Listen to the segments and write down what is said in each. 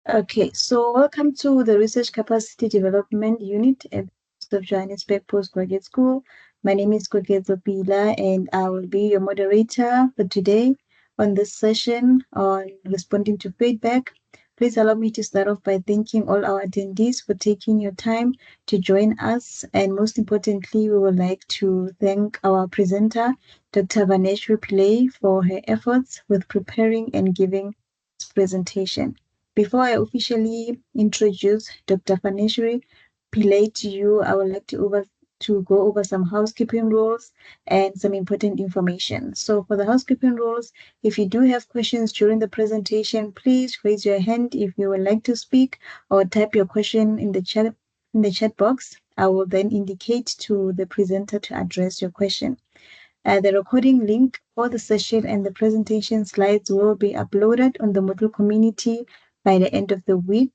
Okay, so welcome to the Research Capacity Development Unit at the Johannesburg Postgraduate School. My name is Kokezo Pila, and I will be your moderator for today on this session on responding to feedback. Please allow me to start off by thanking all our attendees for taking your time to join us. And most importantly, we would like to thank our presenter, Dr. Vaneshri Pillay, for her efforts with preparing and giving this presentation. Before I officially introduce Dr. Vaneshri Pillay to you, I would like to go over some housekeeping rules and some important information. So for the housekeeping rules, if you do have questions during the presentation, please raise your hand if you would like to speak or type your question in the chat box. I will then indicate to the presenter to address your question. The recording link for the session and the presentation slides will be uploaded on the Moodle community by the end of the week.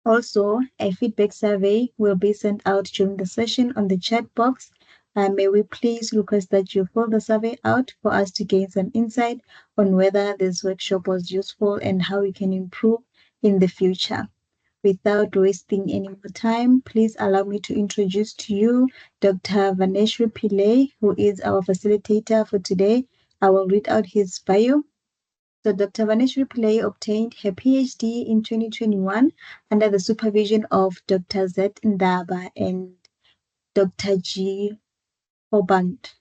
Also, a feedback survey will be sent out during the session on the chat box. May we please request that you fill the survey out for us to gain some insight on whether this workshop was useful and how we can improve in the future. Without wasting any more time, please allow me to introduce to you Dr. Vaneshri Pillay, who is our facilitator for today. I will read out his bio. So Dr. Vaneshri Pillay obtained her PhD in 2021 under the supervision of Dr. Z. Ndaba and Dr. G. Hobant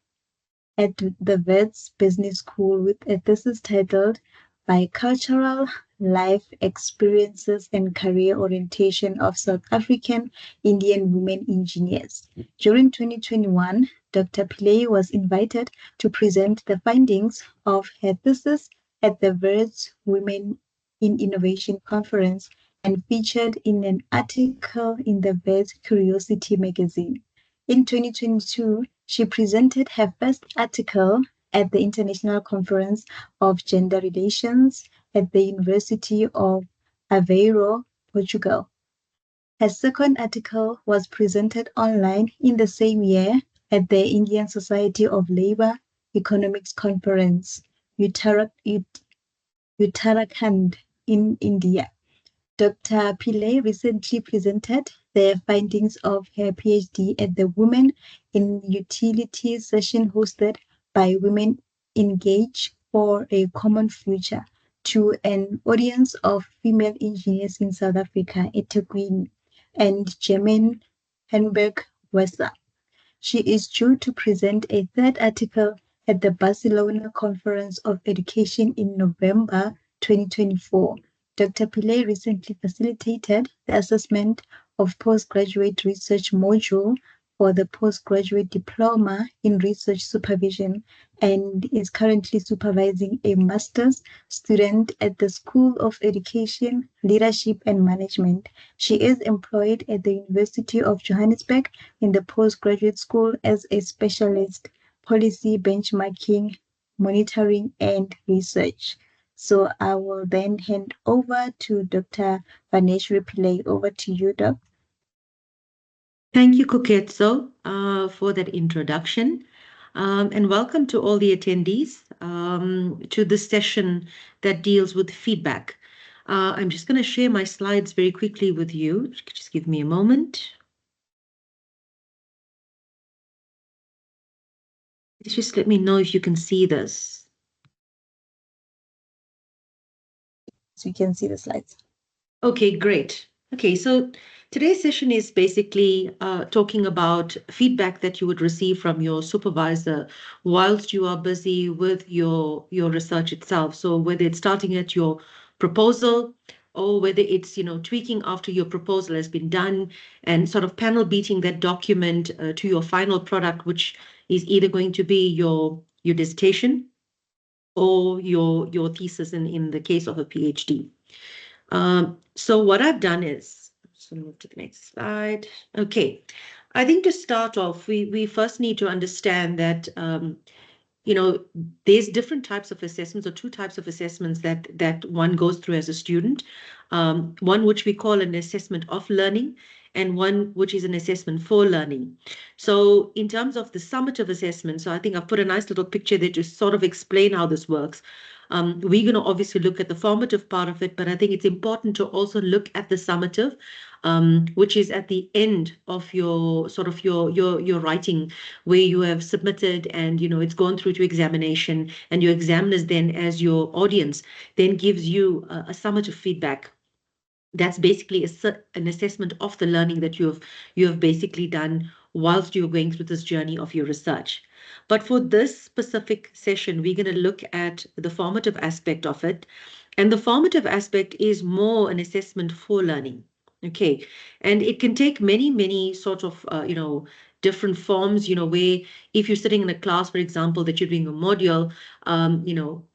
at the Wits Business School with a thesis titled Bicultural Life Experiences and Career Orientation of South African Indian Women Engineers. During 2021, Dr. Pillay was invited to present the findings of her thesis at the Wits Women in Innovation Conference and featured in an article in the Wits Curiosity magazine. In 2022, she presented her first article at the International Conference of Gender Relations at the University of Aveiro, Portugal. Her second article was presented online in the same year at the Indian Society of Labour Economics Conference, Uttarakhand in India. Dr. Pillay recently presented the findings of her PhD at the Women in Utilities session hosted by Women Engage for a Common Future to an audience of female engineers in South Africa, eThekwini, and German Hamburg-Weser. She is due to present a third article at the Barcelona Conference of Education in November 2024. Dr. Pillay recently facilitated the assessment of postgraduate research module for the postgraduate diploma in research supervision and is currently supervising a master's student at the School of Education, Leadership and Management. She is employed at the University of Johannesburg in the postgraduate school as a specialist, policy benchmarking, monitoring, and research. So I will then hand over to Dr. Vaneshri Pillay. Over to you, Doc. Thank you, Koketso, for that introduction. And welcome to all the attendees to this session that deals with feedback. I'm just going to share my slides very quickly with you. Just give me a moment. Just let me know if you can see this. So we can see the slides. Okay, great. Okay, so today's session is basically talking about feedback that you would receive from your supervisor whilst you are busy with your research itself. So whether it's starting at your proposal or whether it's tweaking after your proposal has been done and sort of panel beating that document to your final product, which is either going to be your dissertation or your thesis in the case of a PhD. So what I've done is, I'm just going to move to the next slide. Okay, I think to start off, we first need to understand that there's different types of assessments or two types of assessments that one goes through as a student. One which we call an assessment of learning, and one which is an assessment for learning. So in terms of the summative assessment, so I think I've put a nice little picture there to sort of explain how this works. We're going to obviously look at the formative part of it, but I think it's important to also look at the summative, which is at the end of your sort of your writing, where you have submitted and it's gone through to examination, and your examiners then, as your audience, then gives you a summative feedback. That's basically an assessment of the learning that you have basically done whilst you're going through this journey of your research. But for this specific session, we're going to look at the formative aspect of it. And the formative aspect is more an assessment for learning. Okay. And it can take many, many sort of, different forms, where if you're sitting in a class, for example, that you're doing a module,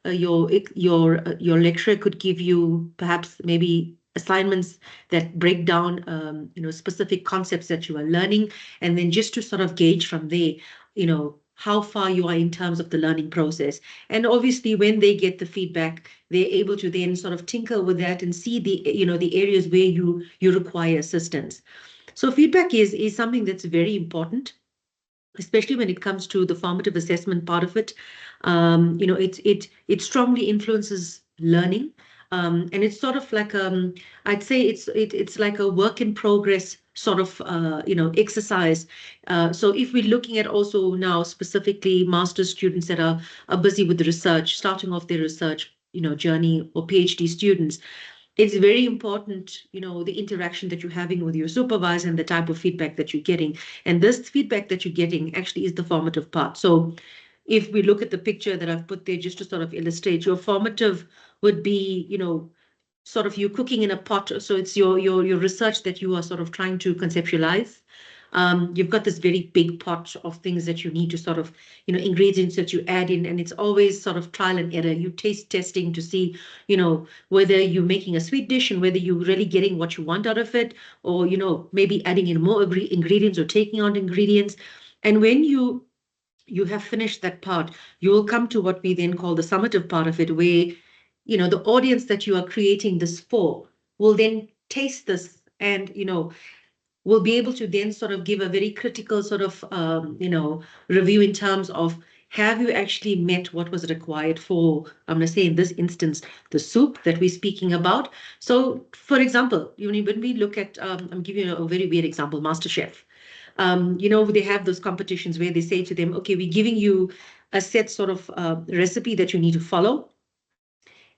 your lecturer could give you perhaps maybe assignments that break down, specific concepts that you are learning, and then just to sort of gauge from there, how far you are in terms of the learning process. And obviously, when they get the feedback, they're able to then sort of tinker with that and see the areas where you require assistance. So feedback is something that's very important, especially when it comes to the formative assessment part of it. It strongly influences learning, and it's sort of like I'd say it's like a work in progress sort of exercise. So if we're looking at also now specifically master's students that are busy with the research, starting off their research journey, or PhD students, it's very important, the interaction that you're having with your supervisor and the type of feedback that you're getting. And this feedback that you're getting actually is the formative part. So if we look at the picture that I've put there, just to sort of illustrate, your formative would be, sort of you cooking in a pot. So it's your research that you are sort of trying to conceptualize. You've got this very big pot of things that you need to sort of, ingredients that you add in, and it's always sort of trial and error. You taste testing to see, whether you're making a sweet dish and whether you're really getting what you want out of it, or, maybe adding in more ingredients or taking out ingredients. And when you have finished that part, you will come to what we then call the summative part of it, where, the audience that you are creating this for will then taste this and, will be able to then sort of give a very critical sort of, review in terms of, have you actually met what was required for, I'm going to say in this instance, the soup that we're speaking about. So, for example, when we look at, I'm giving you a very weird example, MasterChef. They have those competitions where they say to them, okay, we're giving you a set sort of recipe that you need to follow,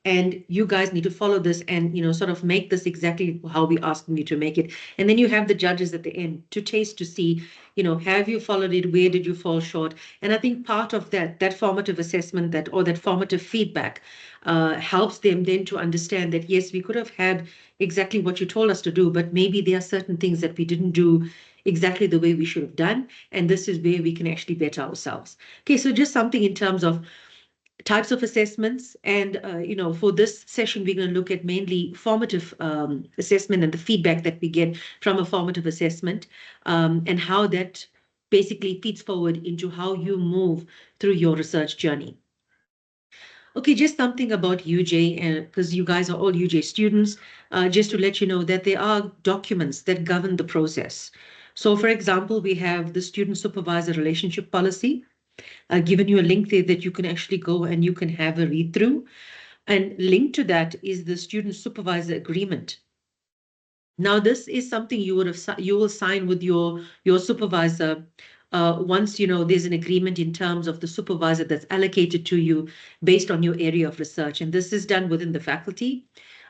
and you guys need to follow this and sort of make this exactly how we asking you to make it. And then you have the judges at the end to taste, to see, have you followed it, where did you fall short? And I think part of that formative assessment, that formative feedback, helps them then to understand that, yes, we could have had exactly what you told us to do, but maybe there are certain things that we didn't do exactly the way we should have done, and this is where we can actually better ourselves. Okay, so just something in terms of types of assessments. And, for this session, we're going to look at mainly formative assessment and the feedback that we get from a formative assessment, and how that basically feeds forward into how you move through your research journey. Okay, just something about UJ, because you guys are all UJ students, just to let you know that there are documents that govern the process. So, for example, we have the student supervisor relationship policy. I've given you a link there that you can actually go and you can have a read through. And linked to that is the student supervisor agreement. Now, this is something you will sign with your supervisor once there's an agreement in terms of the supervisor that's allocated to you based on your area of research. And this is done within the faculty.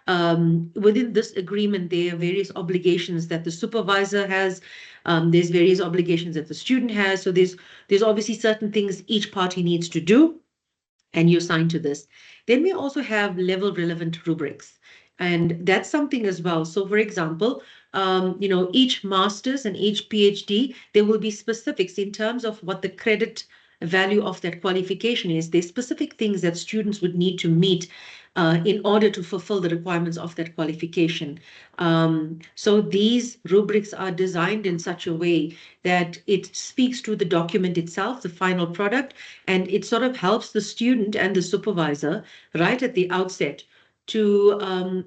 Within this agreement, there are various obligations that the supervisor has. There's various obligations that the student has. So there's obviously certain things each party needs to do, and you sign to this. Then we also have level relevant rubrics, and that's something as well. So, for example, each master's and each PhD, there will be specifics in terms of what the credit value of that qualification is. There's specific things that students would need to meet in order to fulfill the requirements of that qualification. So these rubrics are designed in such a way that it speaks to the document itself, the final product, and it sort of helps the student and the supervisor right at the outset to,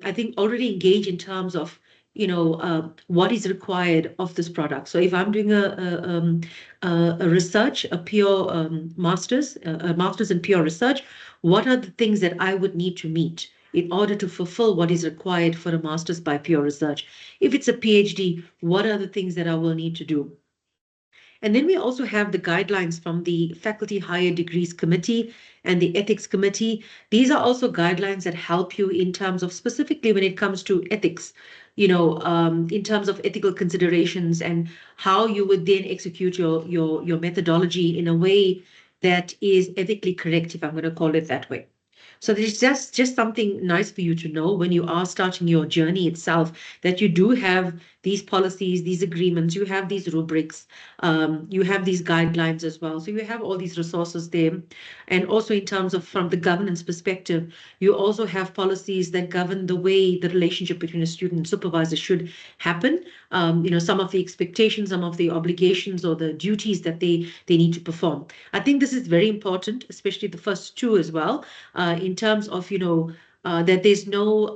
I think, already engage in terms of what is required of this product. So if I'm doing a research, a pure a master's in pure research, what are the things that I would need to meet in order to fulfill what is required for a master's by pure research? If it's a PhD, what are the things that I will need to do? And then we also have the guidelines from the Faculty Higher Degrees Committee and the Ethics Committee. These are also guidelines that help you in terms of specifically when it comes to ethics, in terms of ethical considerations and how you would then execute your methodology in a way that is ethically correct, if I'm going to call it that way. So there's just something nice for you to know when you are starting your journey itself, that you do have these policies, these agreements, you have these rubrics, you have these guidelines as well. So you have all these resources there. And also in terms of from the governance perspective, you also have policies that govern the way the relationship between a student and supervisor should happen. Some of the expectations, some of the obligations or the duties that they need to perform. I think this is very important, especially the first two as well, in terms of, that there's no,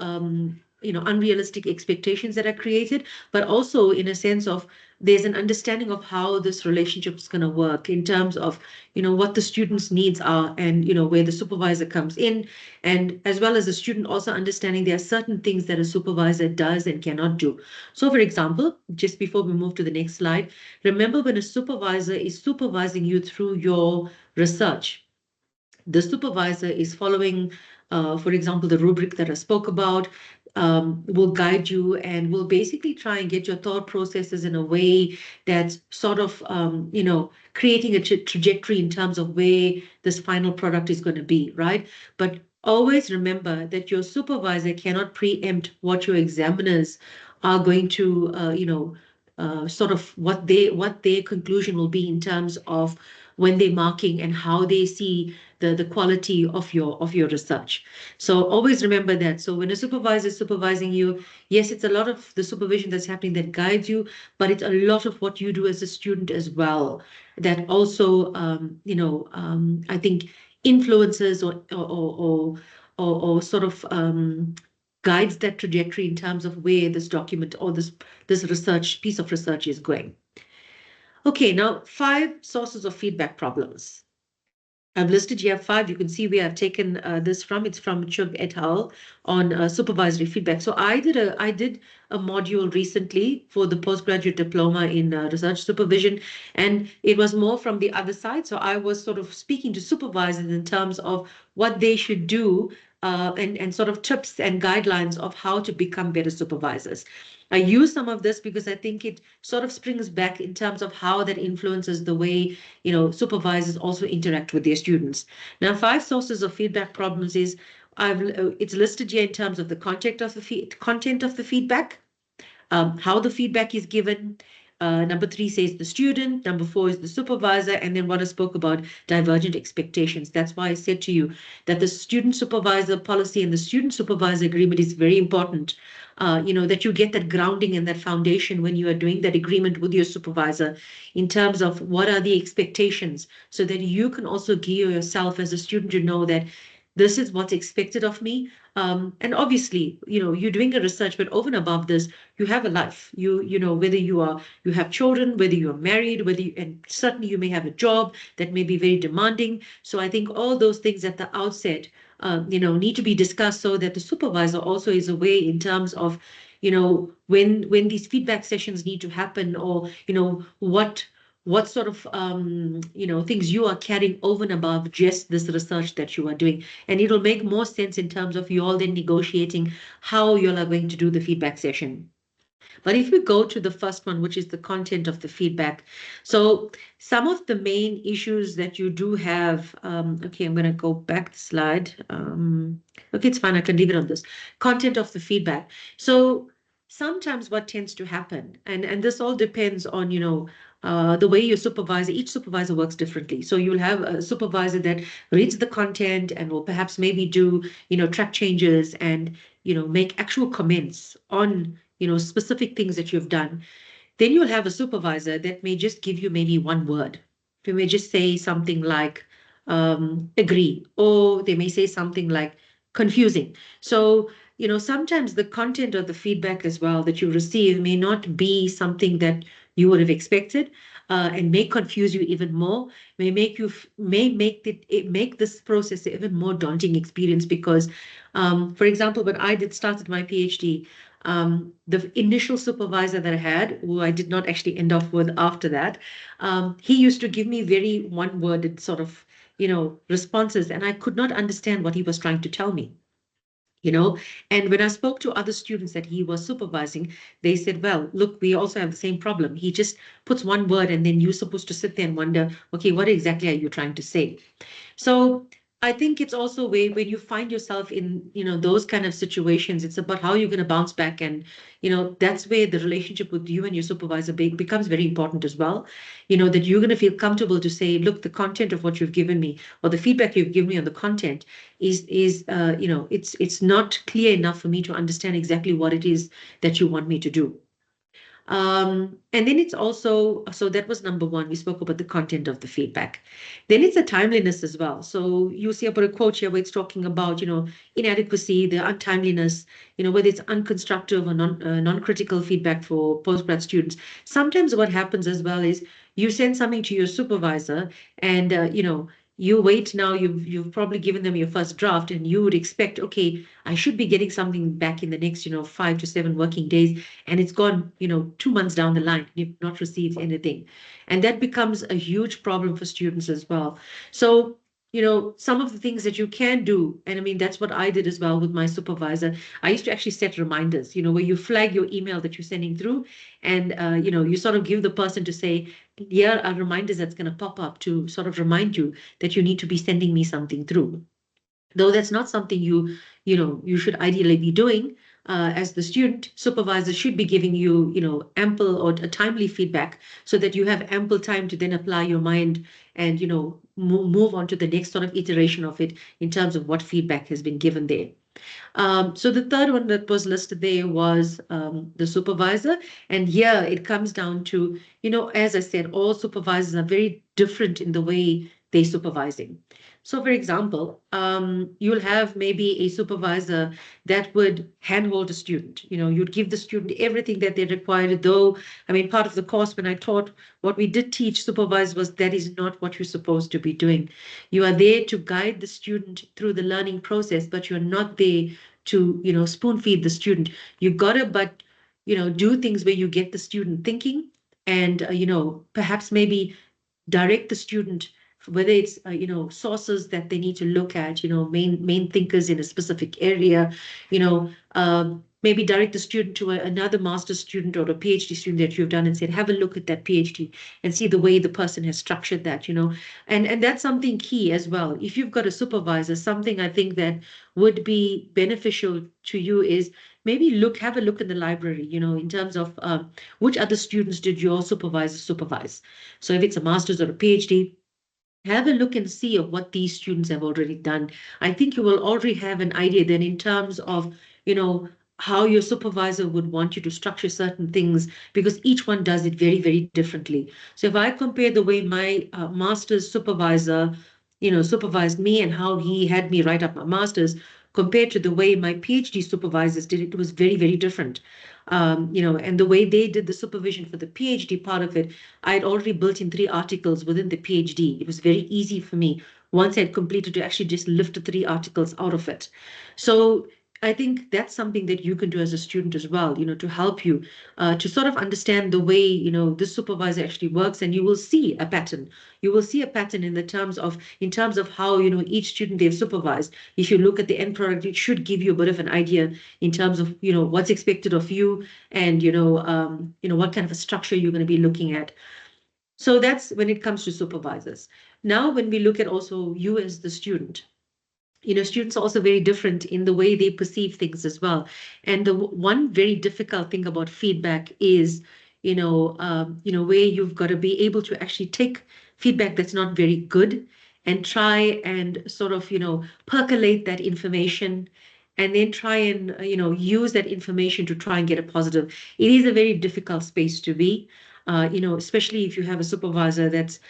unrealistic expectations that are created, but also in a sense of there's an understanding of how this relationship is going to work in terms of, what the student's needs are and, where the supervisor comes in, and as well as the student also understanding there are certain things that a supervisor does and cannot do. So, for example, just before we move to the next slide, remember when a supervisor is supervising you through your research, the supervisor is following, for example, the rubric that I spoke about, will guide you and will basically try and get your thought processes in a way that's sort of, creating a trajectory in terms of where this final product is going to be, right? But always remember that your supervisor cannot preempt what your examiners are going to, sort of what their conclusion will be in terms of when they're marking and how they see the quality of your research. So always remember that. So when a supervisor is supervising you, yes, it's a lot of the supervision that's happening that guides you, but it's a lot of what you do as a student as well that also, I think influences or sort of guides that trajectory in terms of where this document or this research piece of research is going. Okay, now 5 sources of feedback problems. I've listed here 5. You can see where I've taken this from. It's from Chug et al. On supervisory feedback. So I did a module recently for the postgraduate diploma in research supervision, and it was more from the other side. So I was sort of speaking to supervisors in terms of what they should do, and sort of tips and guidelines of how to become better supervisors. I use some of this because I think it sort of springs back in terms of how that influences the way, supervisors also interact with their students. Now, 5 sources of feedback problems is it's listed here in terms of the content of the feedback, how the feedback is given. Number 3 says the student. Number 4 is the supervisor. And then what I spoke about, divergent expectations. That's why I said to you that the student supervisor policy and the student supervisor agreement is very important. That you get that grounding and that foundation when you are doing that agreement with your supervisor in terms of what are the expectations, so that you can also gear yourself as a student to know that this is what's expected of me. And obviously, you're doing a research, but over and above this, you have a life. Whether you have children, whether you are married, and certainly you may have a job that may be very demanding. So I think all those things at the outset, need to be discussed so that the supervisor also is aware in terms of, when these feedback sessions need to happen, or, what sort of, things you are carrying over and above just this research that you are doing. And it'll make more sense in terms of you all then negotiating how you all are going to do the feedback session. But if we go to the first one, which is the content of the feedback. So some of the main issues that you do have, okay, I'm going to go back the slide. Okay, it's fine. I can leave it on this. Content of the feedback. So sometimes what tends to happen, and this all depends on, the way your supervisor, each supervisor works differently. So you'll have a supervisor that reads the content and will perhaps maybe do, track changes and, make actual comments on, specific things that you've done. Then you'll have a supervisor that may just give you maybe one word. They may just say something like agree, or they may say something like confusing. So sometimes the content of the feedback as well that you receive may not be something that you would have expected, and may confuse you even more, may make you, may make this process an even more daunting experience because, for example, when I did started my PhD, the initial supervisor that I had, who I did not actually end off with after that, he used to give me very one-worded sort of, responses, and I could not understand what he was trying to tell me. you know and when I spoke to other students that he was supervising, they said, well, look, we also have the same problem. He just puts one word and then you're supposed to sit there and wonder, okay, what exactly are you trying to say? So I think it's also where when you find yourself in, those kind of situations, it's about how you're going to bounce back. And, that's where the relationship with you and your supervisor becomes very important as well. That you're going to feel comfortable to say, look, the content of what you've given me or the feedback you've given me on the content it's not clear enough for me to understand exactly what it is that you want me to do. And then it's also, so that was number one. We spoke about the content of the feedback. Then it's the timeliness as well. So you see about a quote here where it's talking about, inadequacy, the untimeliness, whether it's unconstructive or non-critical feedback for postgrad students. Sometimes what happens as well is you send something to your supervisor and, you wait now, you've probably given them your first draft and you would expect, okay, I should be getting something back in the next, 5 to 7 working days, and it's gone, 2 months down the line, you've not received anything. And that becomes a huge problem for students as well. So, some of the things that you can do, and I mean, that's what I did as well with my supervisor. I used to actually set reminders, where you flag your email that you're sending through, and, you sort of give the person to say, here are reminders that's going to pop up to sort of remind you that you need to be sending me something through. Though that's not something you should ideally be doing, as the student, supervisor should be giving you, ample or a timely feedback so that you have ample time to then apply your mind and, move on to the next sort of iteration of it in terms of what feedback has been given there. So the third one that was listed there was the supervisor. And here it comes down to, as I said, all supervisors are very different in the way they're supervising. So, for example, you'll have maybe a supervisor that would handhold a student. You'd give the student everything that they required, though, I mean, part of the course when I taught, what we did teach supervise was that is not what you're supposed to be doing. You are there to guide the student through the learning process, but you're not there to, spoon feed the student. You gotta, but, do things where you get the student thinking and, perhaps maybe direct the student, whether it's sources that they need to look at, main thinkers in a specific area, maybe direct the student to another master's student or a PhD student that you've done and said, have a look at that PhD and see the way the person has structured that, and that's something key as well. If you've got a supervisor, something I think that would be beneficial to you is maybe have a look in the library, in terms of which other students did your supervisor supervise. So if it's a master's or a PhD, have a look and see of what these students have already done. I think you will already have an idea then in terms of, how your supervisor would want you to structure certain things because each one does it very, very differently. So if I compare the way my master's supervisor, supervised me and how he had me write up my master's compared to the way my PhD supervisors did it, it was very, very different. And the way they did the supervision for the PhD part of it, I had already built in 3 articles within the PhD. It was very easy for me once I had completed to actually just lift the 3 articles out of it. So I think that's something that you can do as a student as well, to help you to sort of understand the way, this supervisor actually works, and you will see a pattern. You will see a pattern in terms of how, each student they've supervised. If you look at the end product, it should give you a bit of an idea in terms of, what's expected of you and, what kind of a structure you're going to be looking at. So that's when it comes to supervisors. Now, when we look at also you as the student, students are also very different in the way they perceive things as well. And the one very difficult thing about feedback is, where you've got to be able to actually take feedback that's not very good and try and sort of, percolate that information and then try and, use that information to try and get a positive. It is a very difficult space to be, especially if you have a supervisor that's,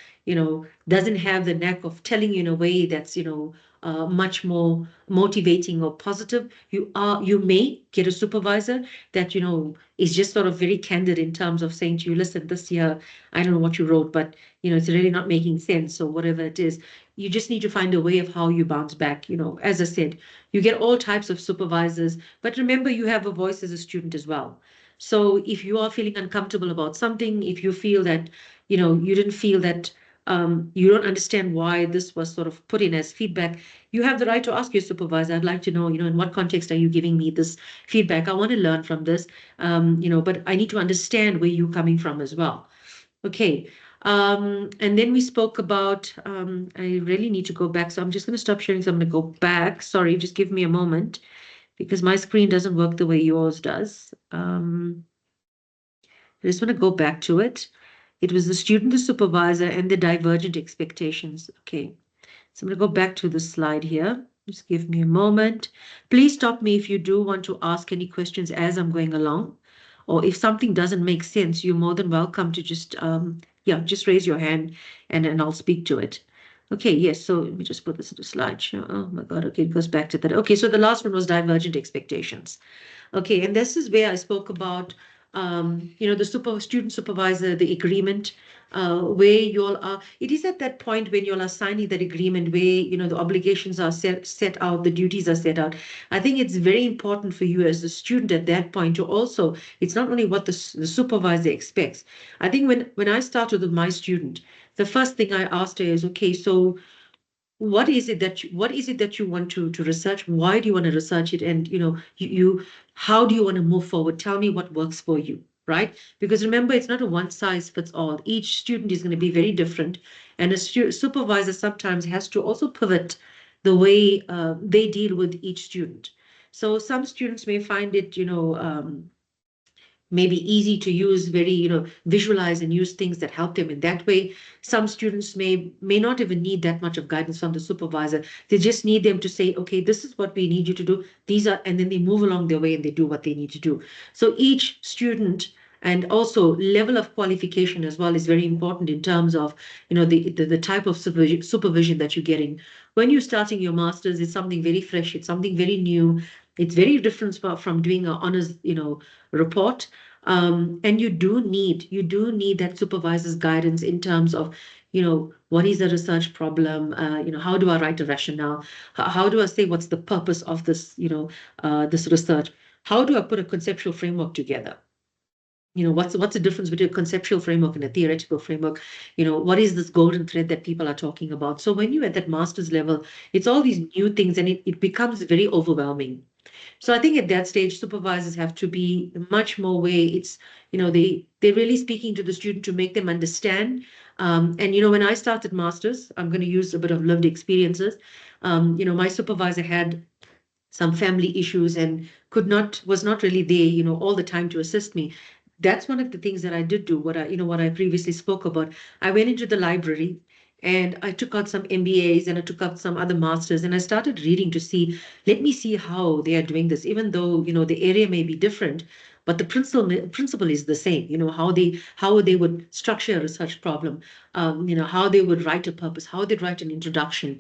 doesn't have the knack of telling you in a way that's, much more motivating or positive. You may get a supervisor that, is just sort of very candid in terms of saying to you, listen, this year, I don't know what you wrote, but, it's really not making sense or whatever it is. You just need to find a way of how you bounce back. As I said, you get all types of supervisors, but remember, you have a voice as a student as well. So if you are feeling uncomfortable about something, if you feel that, you didn't feel that, you don't understand why this was sort of put in as feedback, you have the right to ask your supervisor, I'd like to know, in what context are you giving me this feedback? I want to learn from this, but I need to understand where you're coming from as well. Okay. And then we spoke about, I really need to go back. So I'm just going to stop sharing. So I'm going to go back. Sorry, just give me a moment because my screen doesn't work the way yours does. I just want to go back to it. It was the student, the supervisor, and the divergent expectations. Okay. So I'm going to go back to the slide here. Just give me a moment. Please stop me if you do want to ask any questions as I'm going along. Or if something doesn't make sense, you're more than welcome to just, just raise your hand and I'll speak to it. Okay, yes, so let me just put this into slideshow. Oh my God, okay, it goes back to that. Okay, so the last one was divergent expectations. Okay, and this is where I spoke about, the student supervisor, the agreement, where you all are. It is at that point when you all are signing that agreement where, the obligations are set out, the duties are set out. I think it's very important for you as a student at that point to also, it's not only what the supervisor expects. I think when I started with my student, the first thing I asked her is, okay, so what is it that you want to research? Why do you want to research it? And how do you want to move forward? Tell me what works for you, right? Because remember, it's not a one size fits all. Each student is going to be very different, and a supervisor sometimes has to also pivot the way they deal with each student. So some students may find it, maybe easy to use, very, visualize and use things that help them in that way. Some students may not even need that much of guidance from the supervisor. They just need them to say, okay, this is what we need you to do. These are, and then they move along their way and they do what they need to do. So each student and also level of qualification as well is very important in terms of, the type of supervision that you're getting. When you're starting your master's, it's something very fresh. It's something very new. It's very different from doing an honors, report. And you do need that supervisor's guidance in terms of, what is the research problem? How do I write a rationale? How do I say what's the purpose of this, this research? How do I put a conceptual framework together? What's the difference between a conceptual framework and a theoretical framework? What is this golden thread that people are talking about? So when you're at that master's level, it's all these new things and it becomes very overwhelming. So I think at that stage, supervisors have to be much more way. It's, they're really speaking to the student to make them understand. And, when I started masters, I'm going to use a bit of lived experiences. My supervisor had some family issues and was not really there, all the time to assist me. That's one of the things that I did do, what I previously spoke about. I went into the library and I took out some MBAs and I took out some other masters and I started reading to see, let me see how they are doing this, even though, the area may be different, but the principle is the same, how they would structure a research problem, how they would write a purpose, how they'd write an introduction,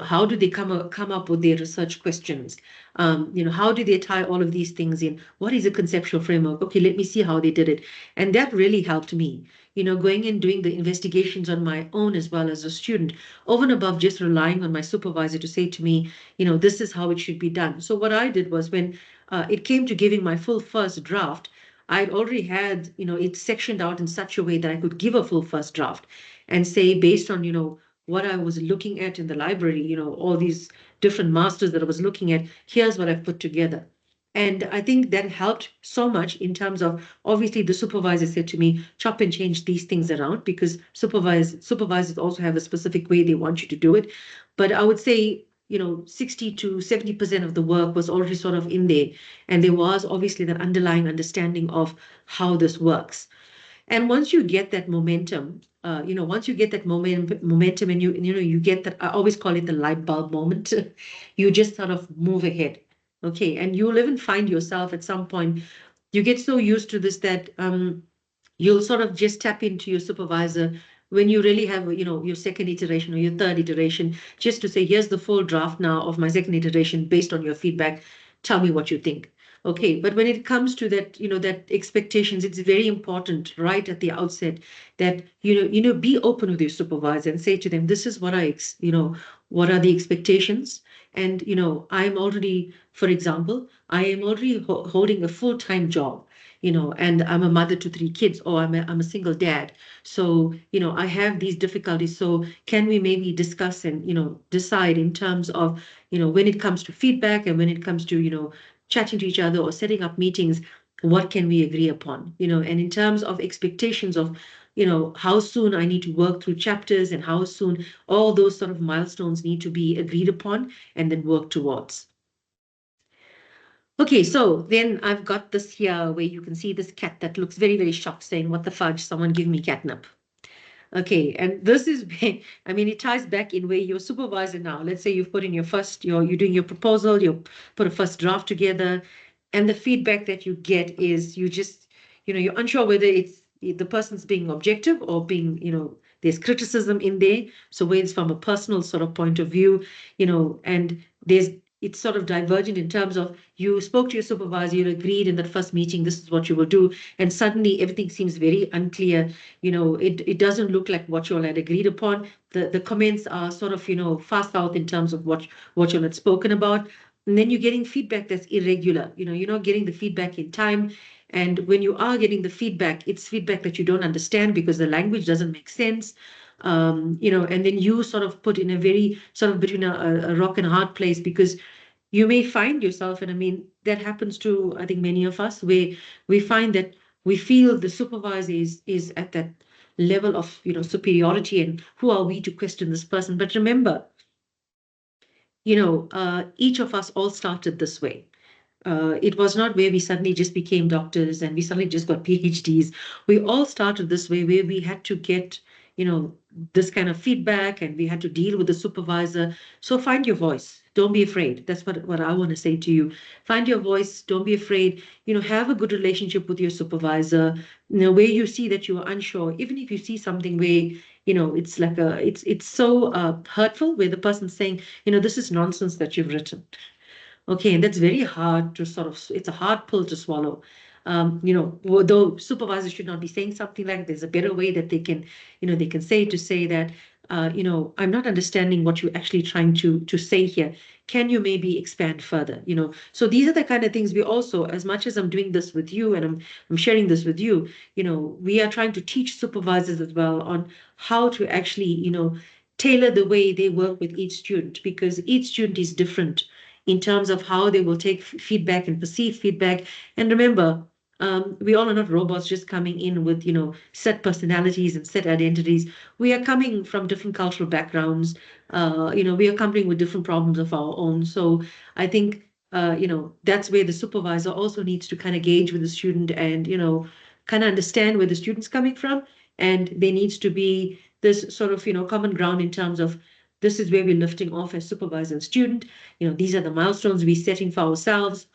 how do they come up with their research questions, how do they tie all of these things in? What is a conceptual framework? Okay, let me see how they did it. And that really helped me, going and doing the investigations on my own as well as a student, over and above just relying on my supervisor to say to me, this is how it should be done. So what I did was when it came to giving my full first draft, I'd already had, it sectioned out in such a way that I could give a full first draft and say, based on, what I was looking at in the library, all these different masters that I was looking at, here's what I've put together. And I think that helped so much in terms of, obviously the supervisor said to me, chop and change these things around because supervisors also have a specific way they want you to do it. But I would say, 60 to 70% of the work was already sort of in there. And there was obviously that underlying understanding of how this works. And once you get that momentum, once you get that momentum and you get that, I always call it the light bulb moment, you just sort of move ahead. Okay. And you'll even find yourself at some point, you get so used to this that you'll sort of just tap into your supervisor when you really have, your second iteration or your third iteration, just to say, here's the full draft now of my second iteration based on your feedback. Tell me what you think. Okay, but when it comes to that, that expectations, it's very important right at the outset that, be open with your supervisor and say to them, this is what what are the expectations? And, I'm already, for example, I am already holding a full-time job, and I'm a mother to 3 kids, or I'm a single dad. So, I have these difficulties. So can we maybe discuss and, decide in terms of, when it comes to feedback and when it comes to, chatting to each other or setting up meetings, what can we agree upon? And in terms of expectations of, how soon I need to work through chapters and how soon all those sort of milestones need to be agreed upon and then work towards. Okay, so then I've got this here where you can see this cat that looks very, very shocked saying, what the fudge, someone give me catnip. Okay, and this is, I mean, it ties back in where your supervisor now, let's say you've put in you're doing your proposal, you put a first draft together, and the feedback that you get is you just, you're unsure whether it's the person's being objective or being, there's criticism in there. So where it's from a personal sort of point of view, and it's sort of divergent in terms of you spoke to your supervisor, you agreed in that first meeting, this is what you will do, and suddenly everything seems very unclear. It doesn't look like what you all had agreed upon. The comments are sort of, far south in terms of what you all had spoken about. And then you're getting feedback that's irregular. You're not getting the feedback in time. And when you are getting the feedback, it's feedback that you don't understand because the language doesn't make sense. And then you sort of put in a very sort of between a rock and a hard place because you may find yourself, and I mean, that happens to, I think, many of us, where we find that we feel the supervisor is at that level of, superiority, and who are we to question this person? But remember, each of us all started this way. It was not where we suddenly just became doctors and we suddenly just got PhDs. We all started this way where we had to get, this kind of feedback and we had to deal with the supervisor. So find your voice. Don't be afraid. That's what I want to say to you. Find your voice. Don't be afraid. Have a good relationship with your supervisor. Where you see that you are unsure, even if you see something where, it's like it's so hurtful where the person's saying, this is nonsense that you've written. Okay, and that's very hard to it's a hard pill to swallow. Though supervisors should not be saying something like there's a better way that they can, they can say that, I'm not understanding what you're actually trying to say here. Can you maybe expand further? So these are the kind of things we also, as much as I'm doing this with you and I'm sharing this with you, we are trying to teach supervisors as well on how to actually, tailor the way they work with each student because each student is different in terms of how they will take feedback and perceive feedback. And remember, we all are not robots just coming in with, set personalities and set identities. We are coming from different cultural backgrounds. We are coming with different problems of our own. So I think, that's where the supervisor also needs to kind of gauge with the student and, kind of understand where the student's coming from. And there needs to be this sort of, common ground in terms of this is where we're lifting off as supervisor and student. These are the milestones we're setting for ourselves.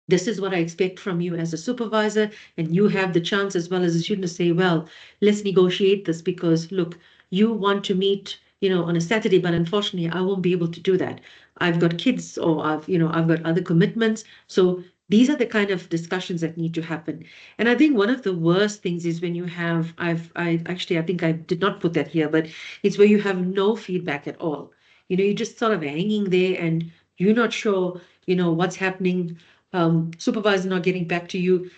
This is what I expect from you as a supervisor, and you have the chance as well as a student to say, well, let's negotiate this because look, you want to meet, on a Saturday, but unfortunately, I won't be able to do that. I've got kids or I've got other commitments. So these are the kind of discussions that need to happen. And I think one of the worst things is when you have, I think I did not put that here, but it's where you have no feedback at all. You're just sort of hanging there and you're not sure, what's happening. Supervisor not getting back to you.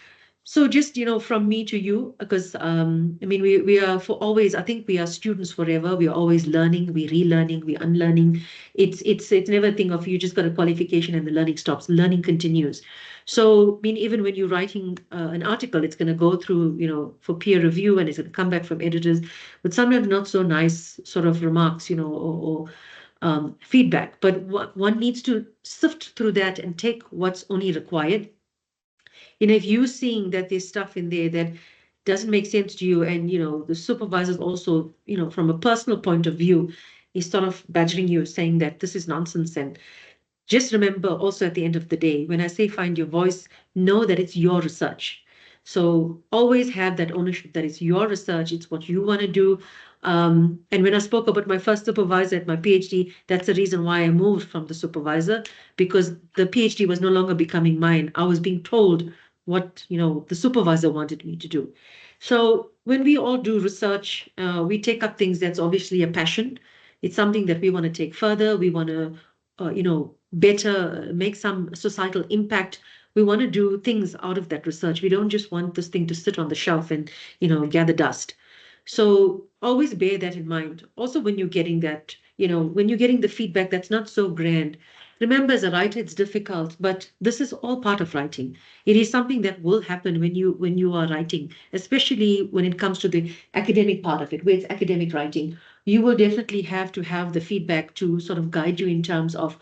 So just, from me to you, because I mean, we are for always, I think we are students forever. We are always learning, we relearning, we unlearning. It's never a thing of you just got a qualification and the learning stops. Learning continues. So, I mean, even when you're writing an article, it's going to go through, for peer review and it's going to come back from editors with sometimes not so nice sort of remarks, or feedback. But one needs to sift through that and take what's only required. If you're seeing that there's stuff in there that doesn't make sense to you, and the supervisors also, from a personal point of view, is sort of badgering you, saying that this is nonsense. And just remember also at the end of the day, when I say find your voice, know that it's your research. So always have that ownership that it's your research, it's what you want to do. And when I spoke about my first supervisor at my PhD, that's the reason why I moved from the supervisor, because the PhD was no longer becoming mine. I was being told what, the supervisor wanted me to do. So when we all do research, we take up things that's obviously a passion. It's something that we want to take further. We want to, better make some societal impact. We want to do things out of that research. We don't just want this thing to sit on the shelf and, gather dust. So always bear that in mind. Also, when you're getting that, when you're getting the feedback that's not so grand, remember as a writer, it's difficult, but this is all part of writing. It is something that will happen when you are writing, especially when it comes to the academic part of it, where it's academic writing. You will definitely have to have the feedback to sort of guide you in terms of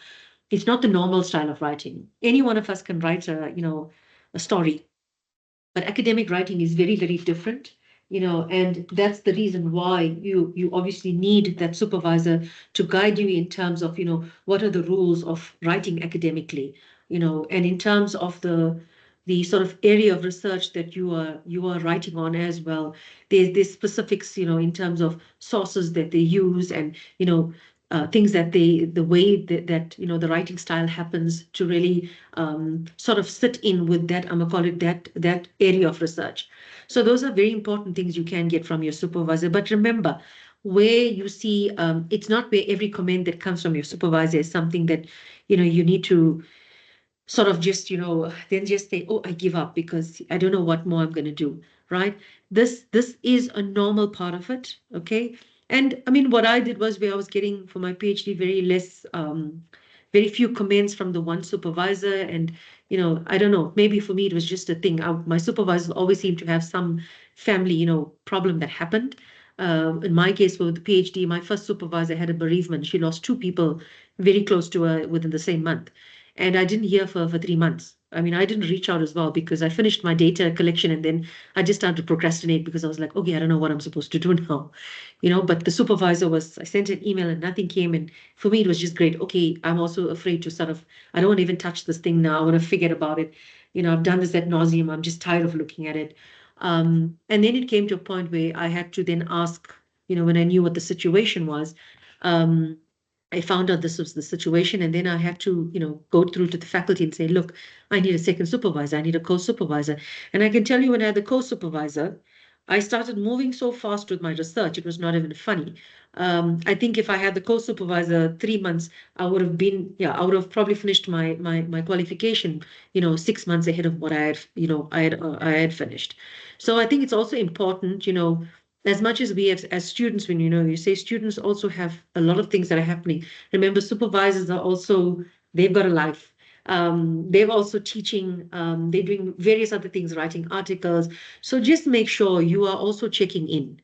it's not the normal style of writing. Any one of us can write a story, but academic writing is very, very different, and that's the reason why you obviously need that supervisor to guide you in terms of, what are the rules of writing academically, and in terms of the sort of area of research that you are writing on as well. There's specifics, in terms of sources that they use, and things that the way that the writing style happens to really sort of sit in with that, I'm gonna call it that area of research. So those are very important things you can get from your supervisor. But remember, where you see, it's not where every comment that comes from your supervisor is something that you need to sort of just, then just say, oh, I give up because I don't know what more I'm going to do, right? This is a normal part of it, okay? And I mean, what I did was where I was getting for my PhD very few comments from the one supervisor. And, I don't know, maybe for me it was just a thing. My supervisors always seemed to have some family, problem that happened. In my case, with the PhD, my first supervisor had a bereavement. She lost two people very close to her within the same month. And I didn't hear for 3 months. I mean, I didn't reach out as well because I finished my data collection and then I just started to procrastinate because I was like, okay, I don't know what I'm supposed to do now. But the supervisor I sent an email and nothing came. And for me, it was just great. Okay, I'm also afraid to sort of, I don't want to even touch this thing now. I want to forget about it. I've done this ad nauseum. I'm just tired of looking at it. And then it came to a point where I had to then ask, when I knew what the situation was, um, I found out this was the situation, and then I had to, go through to the faculty and say, look, I need a second supervisor, I need a co-supervisor. And I can tell you when I had the co-supervisor, I started moving so fast with my research, it was not even funny. I think if I had the co-supervisor 3 months, I would have been, yeah, I would have probably finished my qualification, 6 months ahead of what I had finished. So I think it's also important, as much as we have as students, when you say students also have a lot of things that are happening. Remember, supervisors are also, they've got a life. They're also teaching, they're doing various other things, writing articles. So just make sure you are also checking in,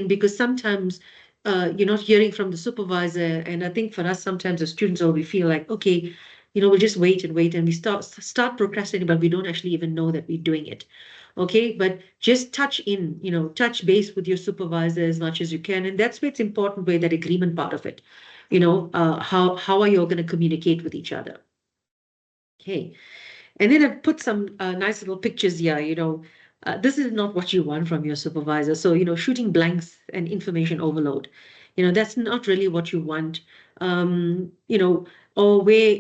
because sometimes you're not hearing from the supervisor. And I think for us, sometimes as students, we feel like, okay, we'll just wait and wait, and we start procrastinating, but we don't actually even know that we're doing it. Okay, but just touch base with your supervisor as much as you can. And that's where it's important, where that agreement part of it, how are you all going to communicate with each other? Okay. And then I've put some nice little pictures here, this is not what you want from your supervisor. So, shooting blanks and information overload, that's not really what you want. Or where,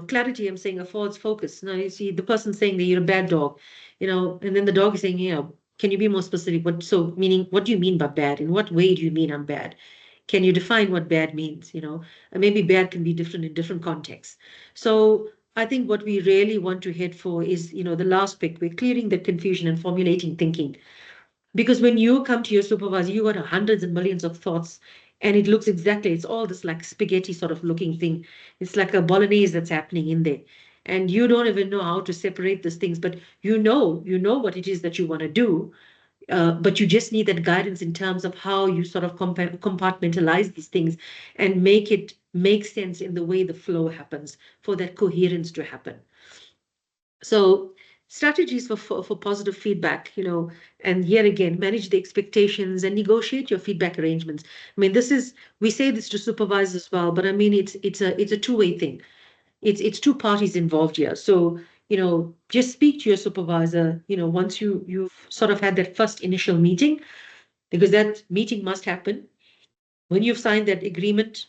clarity, I'm saying a false focus. Now you see the person saying that you're a bad dog, and then the dog is saying, can you be more specific? Meaning, what do you mean by bad? In what way do you mean I'm bad? Can you define what bad means? And maybe bad can be different in different contexts. So I think what we really want to head for is, the last pick. We're clearing the confusion and formulating thinking. Because when you come to your supervisor, you got hundreds and millions of thoughts, and it looks exactly, it's all this like spaghetti sort of looking thing. It's like a bolognese that's happening in there. And you don't even know how to separate these things, but you know what it is that you want to do, but you just need that guidance in terms of how you sort of compartmentalize these things and make it make sense in the way the flow happens for that coherence to happen. So strategies for positive feedback, and here again, manage the expectations and negotiate your feedback arrangements. I mean, we say this to supervisors as well, but I mean, it's a two-way thing. It's two parties involved here. So, just speak to your supervisor, once you've sort of had that first initial meeting, because that meeting must happen. When you've signed that agreement,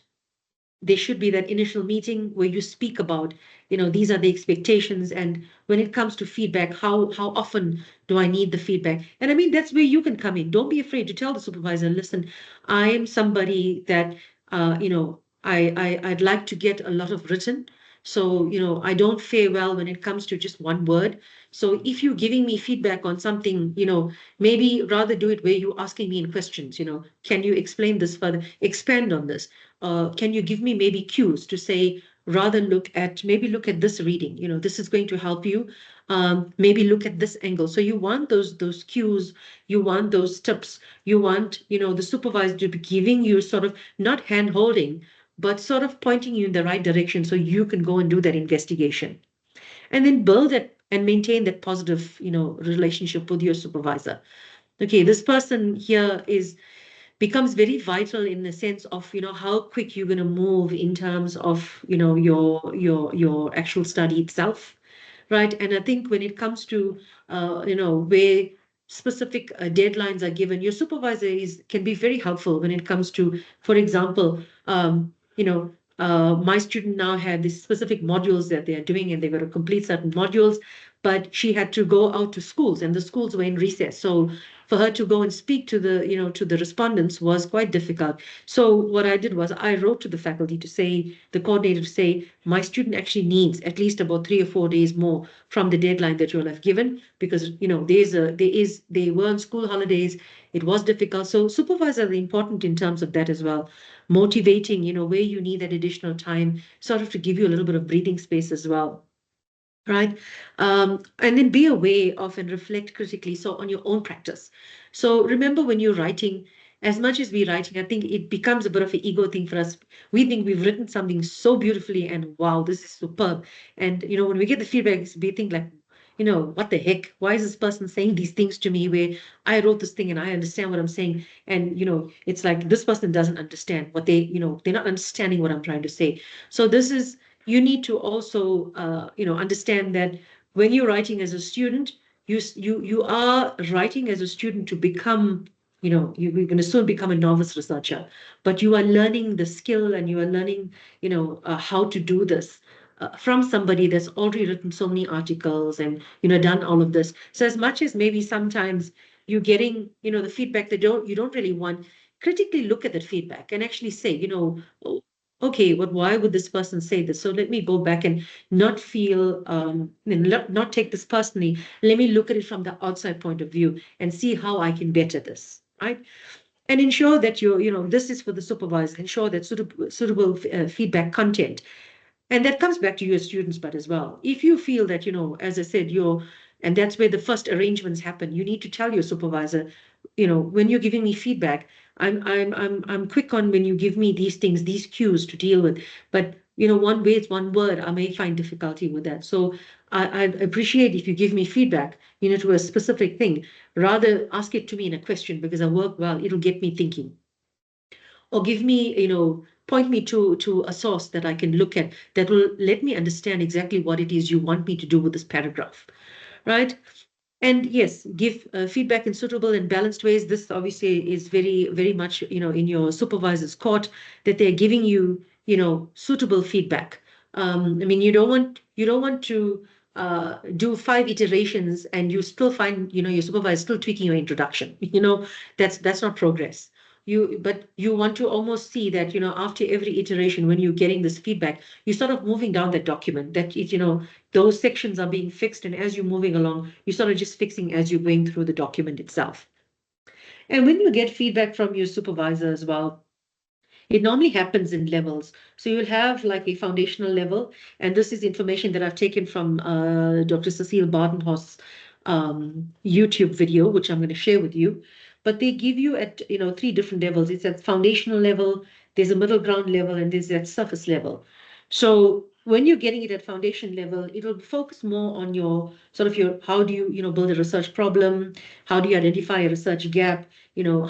there should be that initial meeting where you speak about, these are the expectations. And when it comes to feedback, how often do I need the feedback? And I mean, that's where you can come in. Don't be afraid to tell the supervisor, listen, I am somebody that, I'd like to get a lot of written. So, I don't fare well when it comes to just one word. So if you're giving me feedback on something, maybe rather do it where you're asking me in questions, can you explain this further, expand on this? Can you give me maybe cues to say, rather maybe look at this reading, this is going to help you. Maybe look at this angle. So you want those cues, you want those tips, you want, the supervisor to be giving you sort of not hand holding, but sort of pointing you in the right direction so you can go and do that investigation. And then build it and maintain that positive, relationship with your supervisor. Okay, this person here becomes very vital in the sense of how quick you're going to move in terms of your actual study itself, right? And I think when it comes to where specific deadlines are given, your supervisor can be very helpful when it comes to, for example, my student now had these specific modules that they are doing, and they've got to complete certain modules, but she had to go out to schools, and the schools were in recess. So for her to go and speak to the respondents was quite difficult. So what I did was I wrote to the faculty to say, the coordinator to say, my student actually needs at least about 3 or 4 days more from the deadline that you all have given, because they were on school holidays. It was difficult. So supervisors are important in terms of that as well. Motivating, where you need that additional time, sort of to give you a little bit of breathing space as well. Right. And then be aware of and reflect critically. So on your own practice. So remember, when you're writing, as much as we're writing, I think it becomes a bit of an ego thing for us. We think we've written something so beautifully and wow, this is superb. And, when we get the feedback, we think like, what the heck? Why is this person saying these things to me where I wrote this thing and I understand what I'm saying? And, it's like this person doesn't understand what they're not understanding what I'm trying to say. So you need to also, understand that when you're writing as a student, you are writing as a student to become, you're going to soon become a novice researcher, but you are learning the skill and you are learning, how to do this. From somebody that's already written so many articles and done all of this. So as much as maybe sometimes you're getting the feedback that you don't really want, critically look at that feedback and actually say, "Oh, okay, but why would this person say this? So let me go back and not feel, not take this personally. Let me look at it from the outside point of view and see how I can better this, right? And ensure that this is for the supervisor. Ensure that suitable feedback content, and that comes back to your students, but as well, if you feel that, as I said, and that's where the first arrangements happen. You need to tell your supervisor, when you're giving me feedback, I'm quick on when you give me these things, these cues to deal with. But one way, it's one word, I may find difficulty with that. So I appreciate if you give me feedback, to a specific thing. Rather ask it to me in a question, because I work well, it'll get me thinking. Or give me, point me to a source that I can look at that will let me understand exactly what it is you want me to do with this paragraph, right? And yes, give feedback in suitable and balanced ways. This obviously is very, very much, in your supervisor's court, that they're giving you, suitable feedback. I mean, you don't want to do 5 iterations and you still find, your supervisor still tweaking your introduction. That's not progress. But you want to almost see that, after every iteration, when you're getting this feedback, you're sort of moving down that document, that those sections are being fixed, and as you're moving along, you're sort of just fixing as you're going through the document itself. And when you get feedback from your supervisor as well, it normally happens in levels. So you'll have like a foundational level, and this is information that I've taken from Dr. Cecile Badenhorst's YouTube video, which I'm going to share with you. But they give you at 3 different levels. It's at foundational level, there's a middle ground level, and there's that surface level. So when you're getting it at foundation level, it'll focus more on your how do you build a research problem, how do you identify a research gap,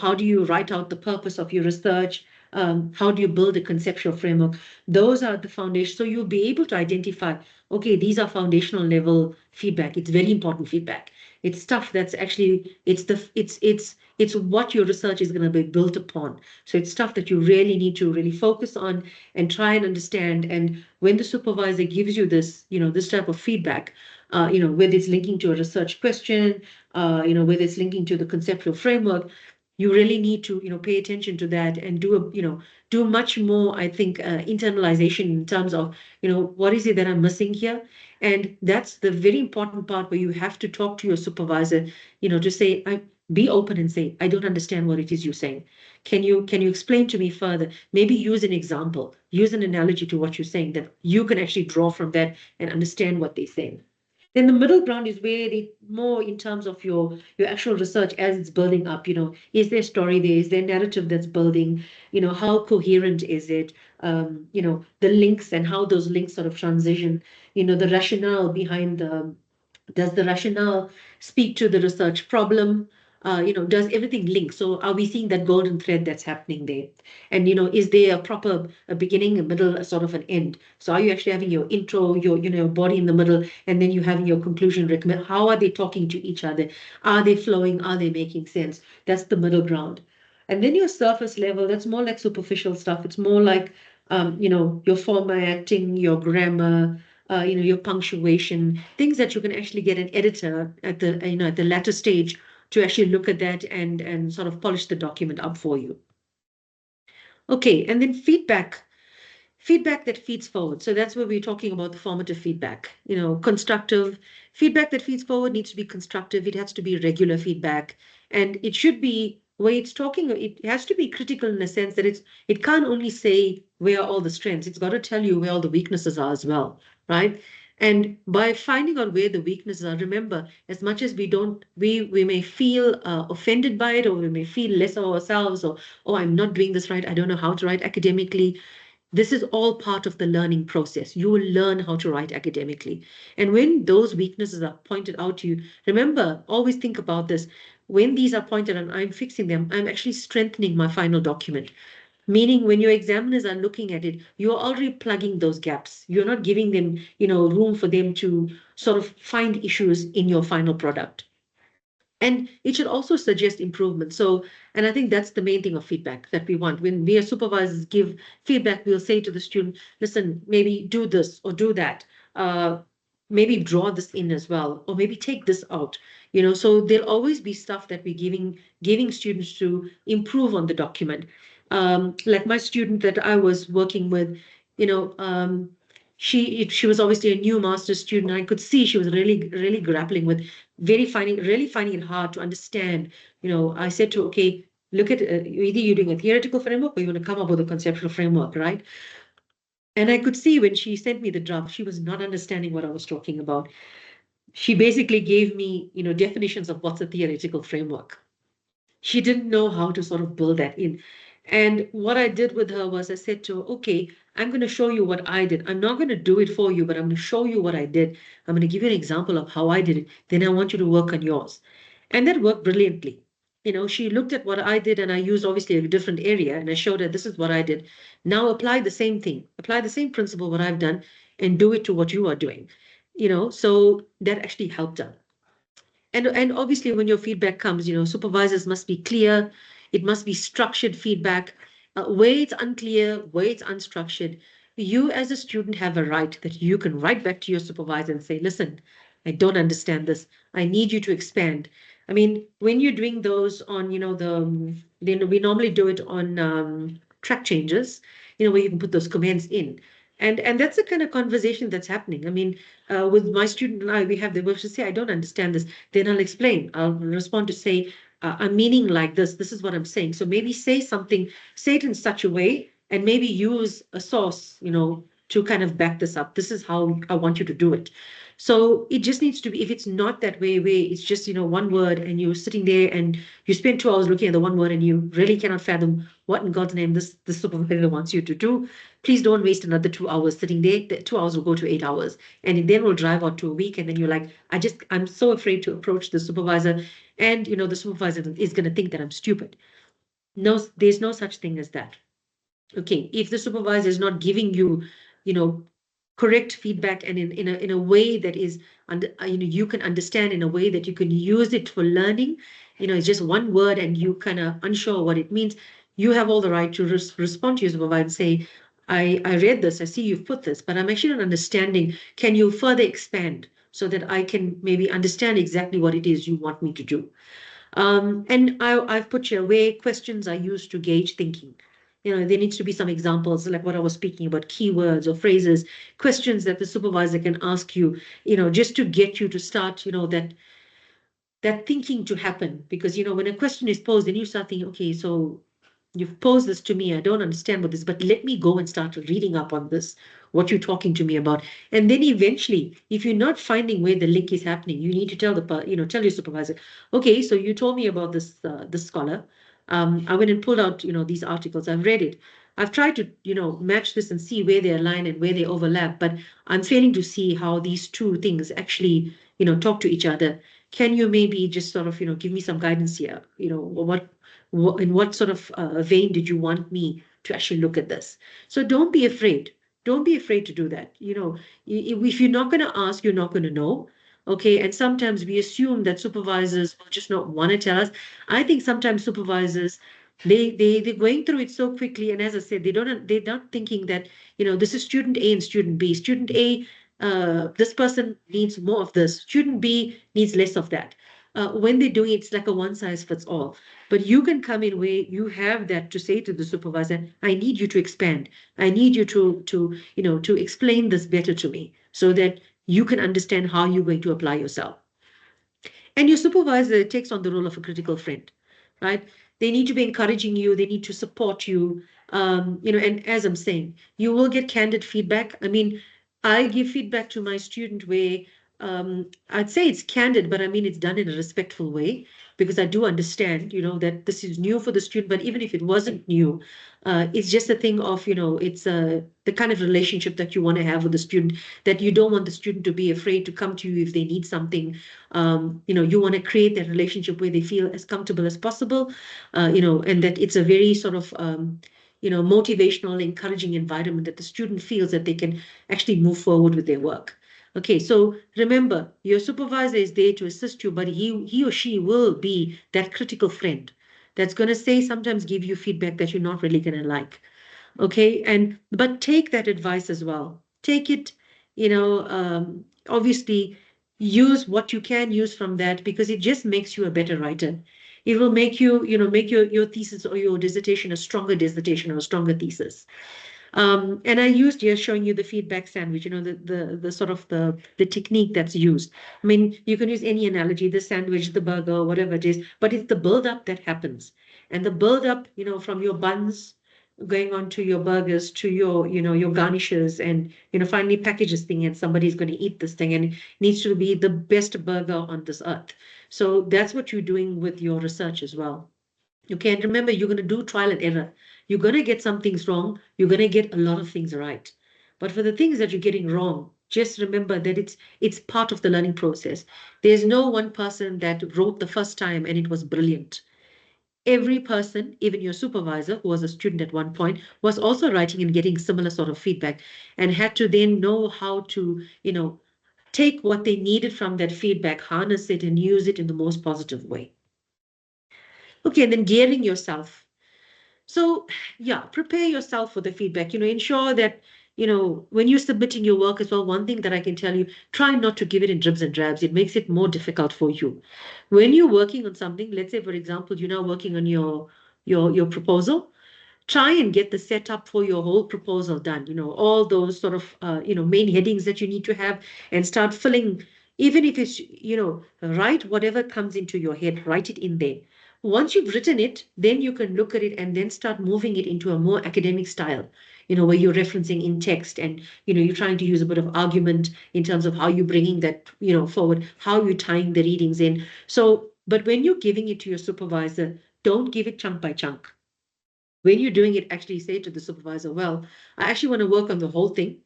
how do you write out the purpose of your research, how do you build a conceptual framework? Those are the foundation. So you'll be able to identify, okay, these are foundational level feedback. It's very important feedback. It's stuff that's actually, it's what your research is going to be built upon. So it's stuff that you really need to really focus on and try and understand. And when the supervisor gives you this, this type of feedback, whether it's linking to a research question, whether it's linking to the conceptual framework, you really need to, pay attention to that and do much more, I think, internalization in terms of, what is it that I'm missing here? And that's the very important part where you have to talk to your supervisor, to say, be open and say, I don't understand what it is you're saying. Can you explain to me further? Maybe use an example, use an analogy to what you're saying that you can actually draw from that and understand what they're saying. Then the middle ground is really more in terms of your actual research as it's building up. Is there story there? Is there narrative that's building? How coherent is it? The links and how those links sort of transition. The rationale behind does the rationale speak to the research problem? Does everything link? So are we seeing that golden thread that's happening there? And, is there a proper a beginning, a middle, a sort of an end? So are you actually having your intro, your body in the middle, and then you having your conclusion recommend? How are they talking to each other? Are they flowing? Are they making sense? That's the middle ground. And then your surface level, that's more like superficial stuff. It's more like, your formatting, your grammar, your punctuation, things that you can actually get an editor at the latter stage to actually look at that and sort of polish the document up for you. Okay, and then feedback that feeds forward. So that's where we're talking about the formative feedback. Constructive feedback that feeds forward needs to be constructive. It has to be regular feedback, and it should be where it's talking. It has to be critical in the sense that it can't only say where are all the strengths. It's got to tell you where all the weaknesses are as well, right? And by finding out where the weaknesses are, remember, as much as we may feel offended by it, or we may feel less of ourselves, or oh, I'm not doing this right. I don't know how to write academically. This is all part of the learning process. You will learn how to write academically. And when those weaknesses are pointed out to you, remember, always think about this. When these are pointed and I'm fixing them, I'm actually strengthening my final document. Meaning when your examiners are looking at it, you're already plugging those gaps. You're not giving them, room for them to sort of find issues in your final product. And it should also suggest improvement. So, and I think that's the main thing of feedback that we want. When we as supervisors give feedback, we'll say to the student, listen, maybe do this or do that. Maybe draw this in as well, or maybe take this out. So there'll always be stuff that we're giving students to improve on the document. Like my student that I was working with, she was obviously a new master's student. I could see she was really, really grappling with really finding it hard to understand. I said to her, okay, look at either you're doing a theoretical framework or you want to come up with a conceptual framework, right? And I could see when she sent me the draft, she was not understanding what I was talking about. She basically gave me, definitions of what's a theoretical framework. She didn't know how to sort of build that in. And what I did with her was I said to her, okay, I'm going to show you what I did. I'm not going to do it for you, but I'm going to show you what I did. I'm going to give you an example of how I did it. Then I want you to work on yours. And that worked brilliantly. She looked at what I did and I used obviously a different area and I showed her this is what I did. Now apply the same thing, apply the same principle, what I've done, and do it to what you are doing. So that actually helped her. And obviously when your feedback comes, supervisors must be clear. It must be structured feedback. Where it's unclear, where it's unstructured, you as a student have a right that you can write back to your supervisor and say, listen, I don't understand this. I need you to expand. I mean, when you're doing those on, we normally do it on track changes, where you can put those comments in. And that's the kind of conversation that's happening. I mean, with my student and I, they will just say, I don't understand this. Then I'll explain. I'll respond to say, I'm meaning like this. This is what I'm saying. So maybe say something, say it in such a way, and maybe use a source, to kind of back this up. This is how I want you to do it. So it just needs to be, if it's not that way, it's just, one word and you're sitting there and you spend 2 hours looking at the one word and you really cannot fathom what in God's name this supervisor wants you to do, please don't waste another 2 hours sitting there. The 2 hours will go to 8 hours and then will drive out to a week. And then you're like, I'm so afraid to approach the supervisor. And, the supervisor is going to think that I'm stupid. No, there's no such thing as that. Okay, if the supervisor is not giving you, you know, correct feedback and in a way that is you can understand, in a way that you can use it for learning, it's just one word and you kind of unsure what it means, you have all the right to respond to your supervisor and say, I read this, I see you've put this, but I'm actually not understanding. Can you further expand so that I can maybe understand exactly what it is you want me to do? And I've put here where questions are used to gauge thinking. There needs to be some examples, like what I was speaking about, keywords or phrases, questions that the supervisor can ask you, just to get you to start, that thinking to happen. Because, when a question is posed, then you start thinking, okay, so you've posed this to me. I don't understand what this, but let me go and start reading up on this, what you're talking to me about. And then eventually, if you're not finding where the link is happening, you need to tell tell your supervisor, okay, so you told me about this scholar. I went and pulled out, these articles. I've read it. I've tried to, match this and see where they align and where they overlap, but I'm failing to see how these two things actually, talk to each other. Can you maybe just sort of, give me some guidance here? In what sort of vein did you want me to actually look at this? So don't be afraid. Don't be afraid to do that. If you're not going to ask, you're not going to know. Okay. And sometimes we assume that supervisors will just not want to tell us. I think sometimes supervisors, they're going through it so quickly. And as I said, they're not thinking that, this is student A and student B. Student A, this person needs more of this. Student B needs less of that. When they're doing it, it's like a one size fits all. But you can come in where you have that to say to the supervisor, I need you to expand. I need you to explain this better to me so that you can understand how you're going to apply yourself. And your supervisor takes on the role of a critical friend, right? They need to be encouraging you. They need to support you. And as I'm saying, you will get candid feedback. I mean, I give feedback to my student where I'd say it's candid, but I mean, it's done in a respectful way because I do understand, that this is new for the student. But even if it wasn't new, it's just a thing of, it's the kind of relationship that you want to have with the student, that you don't want the student to be afraid to come to you if they need something. You want to create that relationship where they feel as comfortable as possible, and that it's a very sort of, motivational, encouraging environment that the student feels that they can actually move forward with their work. Okay, so remember, your supervisor is there to assist you, but he or she will be that critical friend that's going to say, sometimes give you feedback that you're not really going to like. Okay, but take that advice as well. Take it, obviously use what you can use from that, because it just makes you a better writer. It will make you, make your thesis or your dissertation a stronger dissertation or a stronger thesis. And I used here showing you the feedback sandwich, the sort of the technique that's used. I mean, you can use any analogy, the sandwich, the burger, whatever it is, but it's the build up that happens. And the build up, from your buns going on to your burgers, to your garnishes, and, finally package this thing and somebody's going to eat this thing and it needs to be the best burger on this earth. So that's what you're doing with your research as well. Okay, and remember, you're going to do trial and error. You're going to get some things wrong. You're going to get a lot of things right. But for the things that you're getting wrong, just remember that it's part of the learning process. There's no one person that wrote the first time and it was brilliant. Every person, even your supervisor, who was a student at one point, was also writing and getting similar sort of feedback and had to then know how to, take what they needed from that feedback, harness it, and use it in the most positive way. Okay, and then gearing yourself. So, yeah, prepare yourself for the feedback. Ensure that, when you're submitting your work as well, one thing that I can tell you, try not to give it in dribs and drabs. It makes it more difficult for you. When you're working on something, let's say, for example, you're now working on your proposal, try and get the setup for your whole proposal done, all those sort of, main headings that you need to have, and start filling, even if it's, write whatever comes into your head, write it in there. Once you've written it, then you can look at it and then start moving it into a more academic style, where you're referencing in text and, you're trying to use a bit of argument in terms of how you're bringing that, forward, how you're tying the readings in. So, but when you're giving it to your supervisor, don't give it chunk by chunk. When you're doing it, actually say to the supervisor, well, I actually want to work on the whole thing,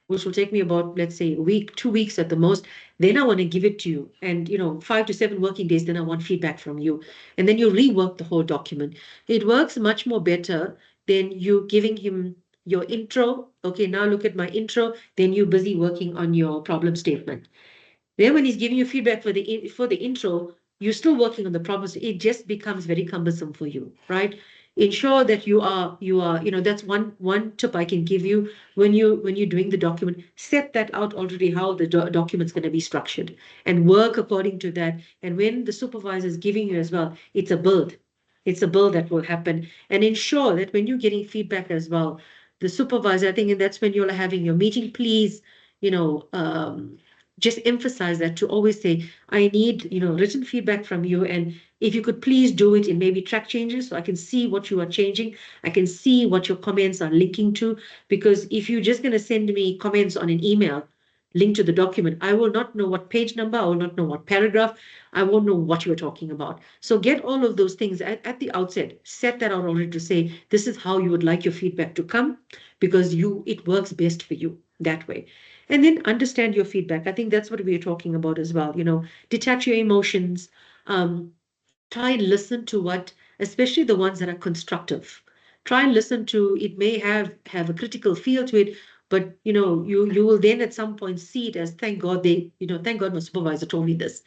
which will take me about, let's say, a week, 2 weeks at the most. Then I want to give it to you. And, 5 to 7 working days, then I want feedback from you. And then you rework the whole document. It works much more better, then you giving him your intro. Okay, now look at my intro. Then you're busy working on your problem statement. Then when he's giving you feedback for the intro, you're still working on the problems. It just becomes very cumbersome for you, right? Ensure that that's one tip I can give you when you're doing the document. Set that out already how the document's going to be structured and work according to that. And when the supervisor is giving you as well, it's a build. It's a build that will happen. And ensure that when you're getting feedback as well, the supervisor, I think, and that's when you're having your meeting, please, you know, just emphasize that to always say, I need, written feedback from you. And if you could please do it in maybe track changes so I can see what you are changing. I can see what your comments are linking to. Because if you're just going to send me comments on an email linked to the document, I will not know what page number, I will not know what paragraph, I won't know what you are talking about. So get all of those things at the outset, set that out already to say, this is how you would like your feedback to come because it works best for you that way. And then understand your feedback. I think that's what we are talking about as well. Detach your emotions. Try and listen to what, especially the ones that are constructive. Try and listen to it. May have a critical feel to it, but you will then at some point see it as thank God my supervisor told me this.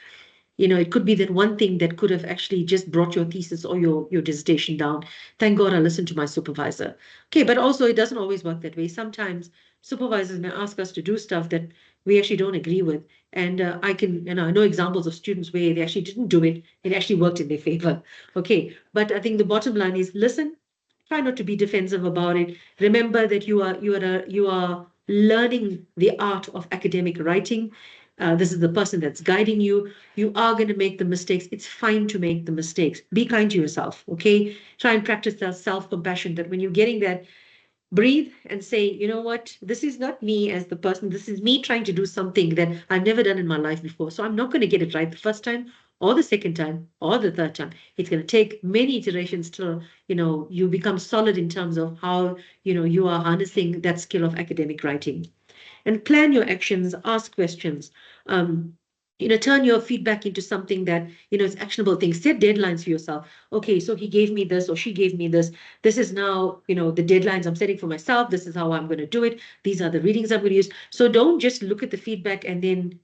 It could be that one thing that could have actually just brought your thesis or your dissertation down. Thank God I listened to my supervisor. Okay, but also it doesn't always work that way. Sometimes supervisors may ask us to do stuff that we actually don't agree with. And I know examples of students where they actually didn't do it. It actually worked in their favor. Okay, but I think the bottom line is listen, try not to be defensive about it. Remember that you are learning the art of academic writing. This is the person that's guiding you. You are going to make the mistakes. It's fine to make the mistakes. Be kind to yourself, okay? Try and practice that self-compassion, that when you're getting that, breathe and say, you know what, this is not me as the person. This is me trying to do something that I've never done in my life before. So I'm not going to get it right the first time or the second time or the third time. It's going to take many iterations till, you become solid in terms of how, you are harnessing that skill of academic writing. And plan your actions, ask questions. Turn your feedback into something that, is actionable things. Set deadlines for yourself. Okay, so he gave me this or she gave me this. This is now, the deadlines I'm setting for myself. This is how I'm going to do it. These are the readings I'm going to use. So don't just look at the feedback and then,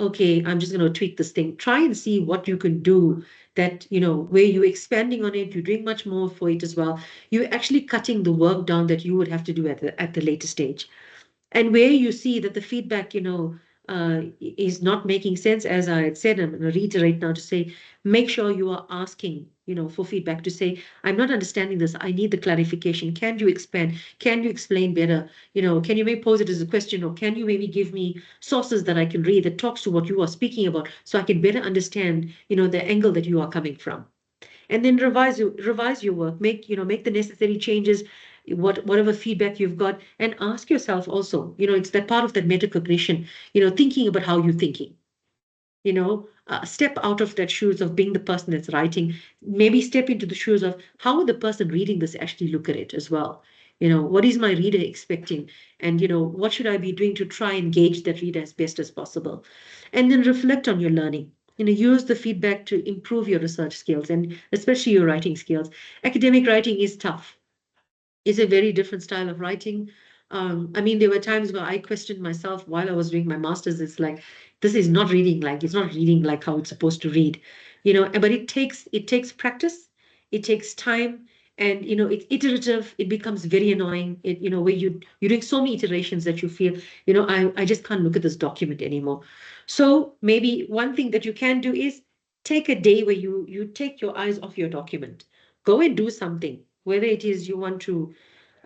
okay, I'm just going to tweak this thing. Try and see what you can do that, where you're expanding on it, you're doing much more for it as well. You're actually cutting the work down that you would have to do at the later stage. And where you see that the feedback, is not making sense, as I had said, I'm going to reiterate now to say, make sure you are asking, for feedback to say, I'm not understanding this. I need the clarification. Can you expand? Can you explain better? Can you maybe pose it as a question, or can you maybe give me sources that I can read that talks to what you are speaking about so I can better understand, the angle that you are coming from? And then revise your work, make the necessary changes, whatever feedback you've got, and ask yourself also, it's that part of that metacognition, thinking about how you're thinking. Step out of that shoes of being the person that's writing, maybe step into the shoes of how would the person reading this actually look at it as well. What is my reader expecting? And, what should I be doing to try and engage that reader as best as possible? And then reflect on your learning. Use the feedback to improve your research skills and especially your writing skills. Academic writing is tough. It's a very different style of writing. I mean, there were times where I questioned myself while I was doing my master's. It's like, this is not reading it's not reading like how it's supposed to read, but it takes practice, it takes time, and it's iterative. It becomes very annoying. Where you're doing so many iterations that you feel, I just can't look at this document anymore. So maybe one thing that you can do is take a day where you take your eyes off your document. Go and do something, whether it is you want to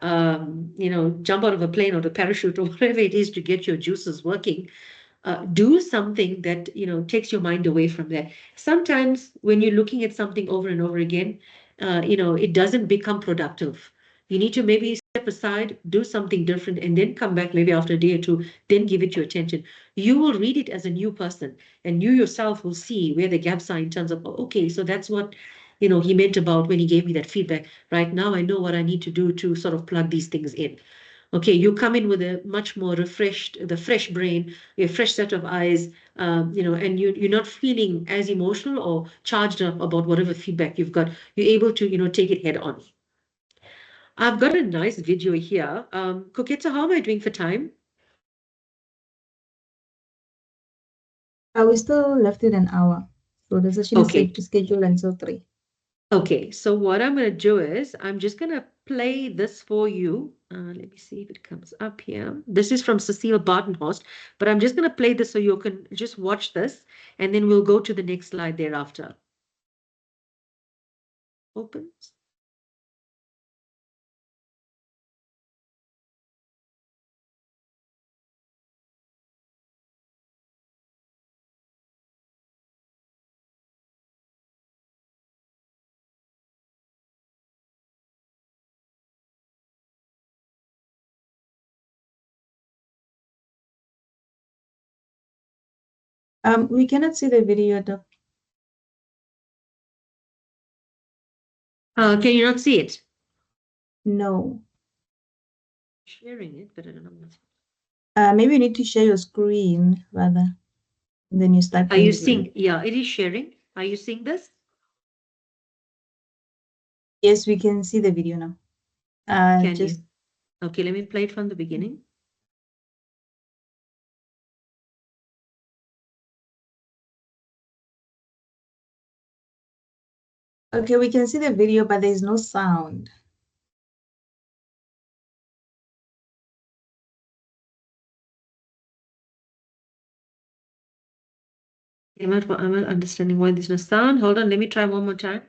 jump out of a plane or a parachute or whatever it is to get your juices working. Do something that, takes your mind away from that. Sometimes when you're looking at something over and over again, it doesn't become productive. You need to maybe step aside, do something different, and then come back maybe after a day or two, then give it your attention. You will read it as a new person, and you yourself will see where the gaps are in terms of, oh, okay, so that's what, he meant about when he gave me that feedback. Right now, I know what I need to do to sort of plug these things in. Okay, you come in with a much more the fresh brain, a fresh set of eyes, and you're not feeling as emotional or charged up about whatever feedback you've got. You're able to, take it head on. I've got a nice video here. Koketso, how am I doing for time? We still left it an hour. So the session is Okay. scheduled until 3. Okay, so what I'm going to do is I'm just going to play this for you. Let me see if it comes up here. This is from Cecile Bartenhorst, but I'm just going to play this so you can just watch this, and then we'll go to the next slide thereafter. Opens. We cannot see the video though. Can you not see it? No. Sharing it, but I don't know. Maybe you need to share your screen rather. And then you start. Are you seeing? Yeah, it is sharing. Are you seeing this? Yes, we can see the video now. Can just you? Okay, let me play it from the beginning. Okay, we can see the video, but there's no sound. I'm not understanding why there's no sound. Hold on, let me try one more time.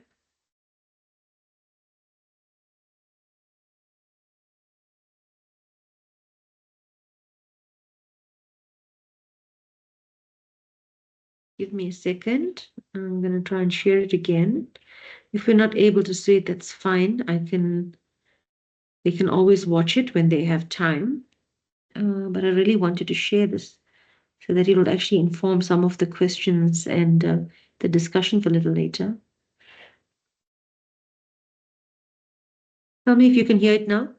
Give me a second. I'm going to try and share it again. If we're not able to see it, that's fine. They can always watch it when they have time. But I really wanted to share this so that it will actually inform some of the questions and the discussion for a little later. Tell me if you can hear it now.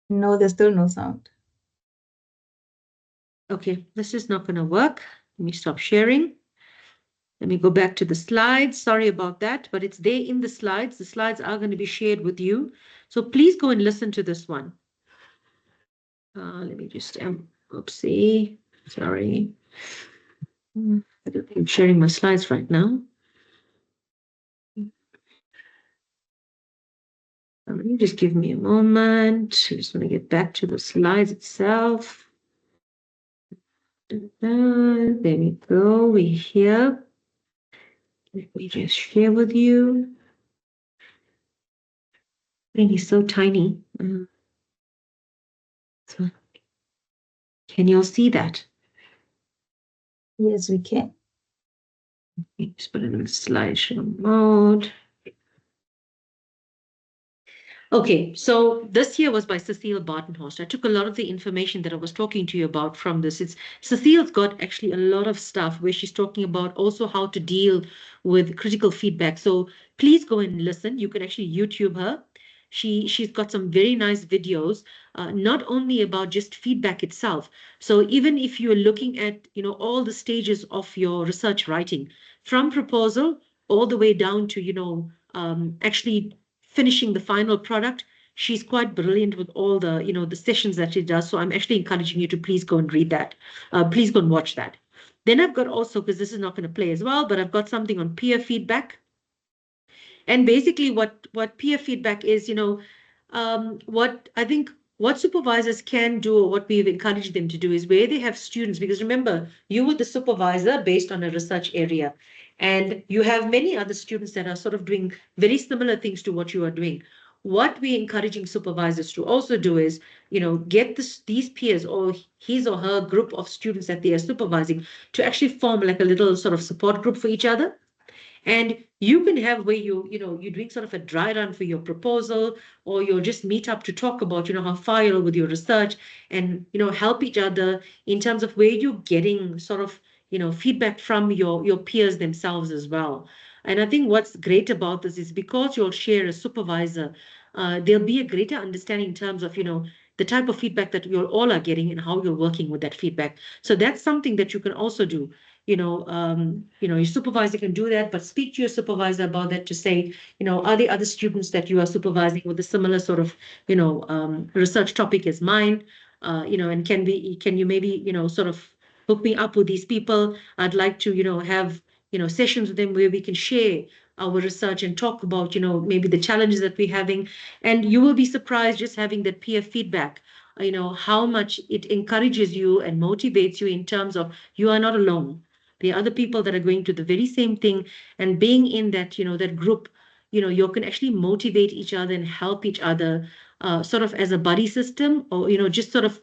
No, there's still no sound. Okay, this is not going to work. Let me stop sharing. Let me go back to the slides. Sorry about that, but it's there in the slides. The slides are going to be shared with you. So please go and listen to this one. Let me just, oopsie, sorry. I don't think I'm sharing my slides right now. Just give me a moment. I just want to get back to the slides itself. There we go. We're here. Let me just share with you. And he's so tiny. So, can you all see that? Yes, we can. Just put it in slideshow mode. Okay, so this here was by Cecile Bartenhorst. I took a lot of the information that I was talking to you about from this. Cecile's got actually a lot of stuff where she's talking about also how to deal with critical feedback. So please go and listen. You can actually YouTube her. She's got some very nice videos, not only about just feedback itself. So even if you're looking at, all the stages of your research writing, from proposal all the way down to, actually finishing the final product. She's quite brilliant with all the, the sessions that she does. So I'm actually encouraging you to please go and read that. Please go and watch that. Then I've got also, because this is not going to play as well, but I've got something on peer feedback. And basically what peer feedback is, what I think what supervisors can do, or what we've encouraged them to do, is where they have students, because remember, you were the supervisor based on a research area, and you have many other students that are sort of doing very similar things to what you are doing. What we're encouraging supervisors to also do is, get these peers or his or her group of students that they are supervising to actually form like a little sort of support group for each other. And you can have where you're doing sort of a dry run for your proposal, or you'll just meet up to talk about, how far you're with your research, and, help each other in terms of where you're getting sort of, feedback from your peers themselves as well. And I think what's great about this is because you'll share a supervisor, there'll be a greater understanding in terms of, the type of feedback that you all are getting and how you're working with that feedback. So that's something that you can also do. your supervisor can do that, but speak to your supervisor about that to say, are there other students that you are supervising with a similar sort of, research topic as mine? And can you maybe, sort of hook me up with these people? I'd like to, have, sessions with them where we can share our research and talk about, maybe the challenges that we're having. And you will be surprised just having that peer feedback, how much it encourages you and motivates you in terms of you are not alone. There are other people that are going to the very same thing, and being in that, that group, you can actually motivate each other and help each other, sort of as a buddy system, or, just sort of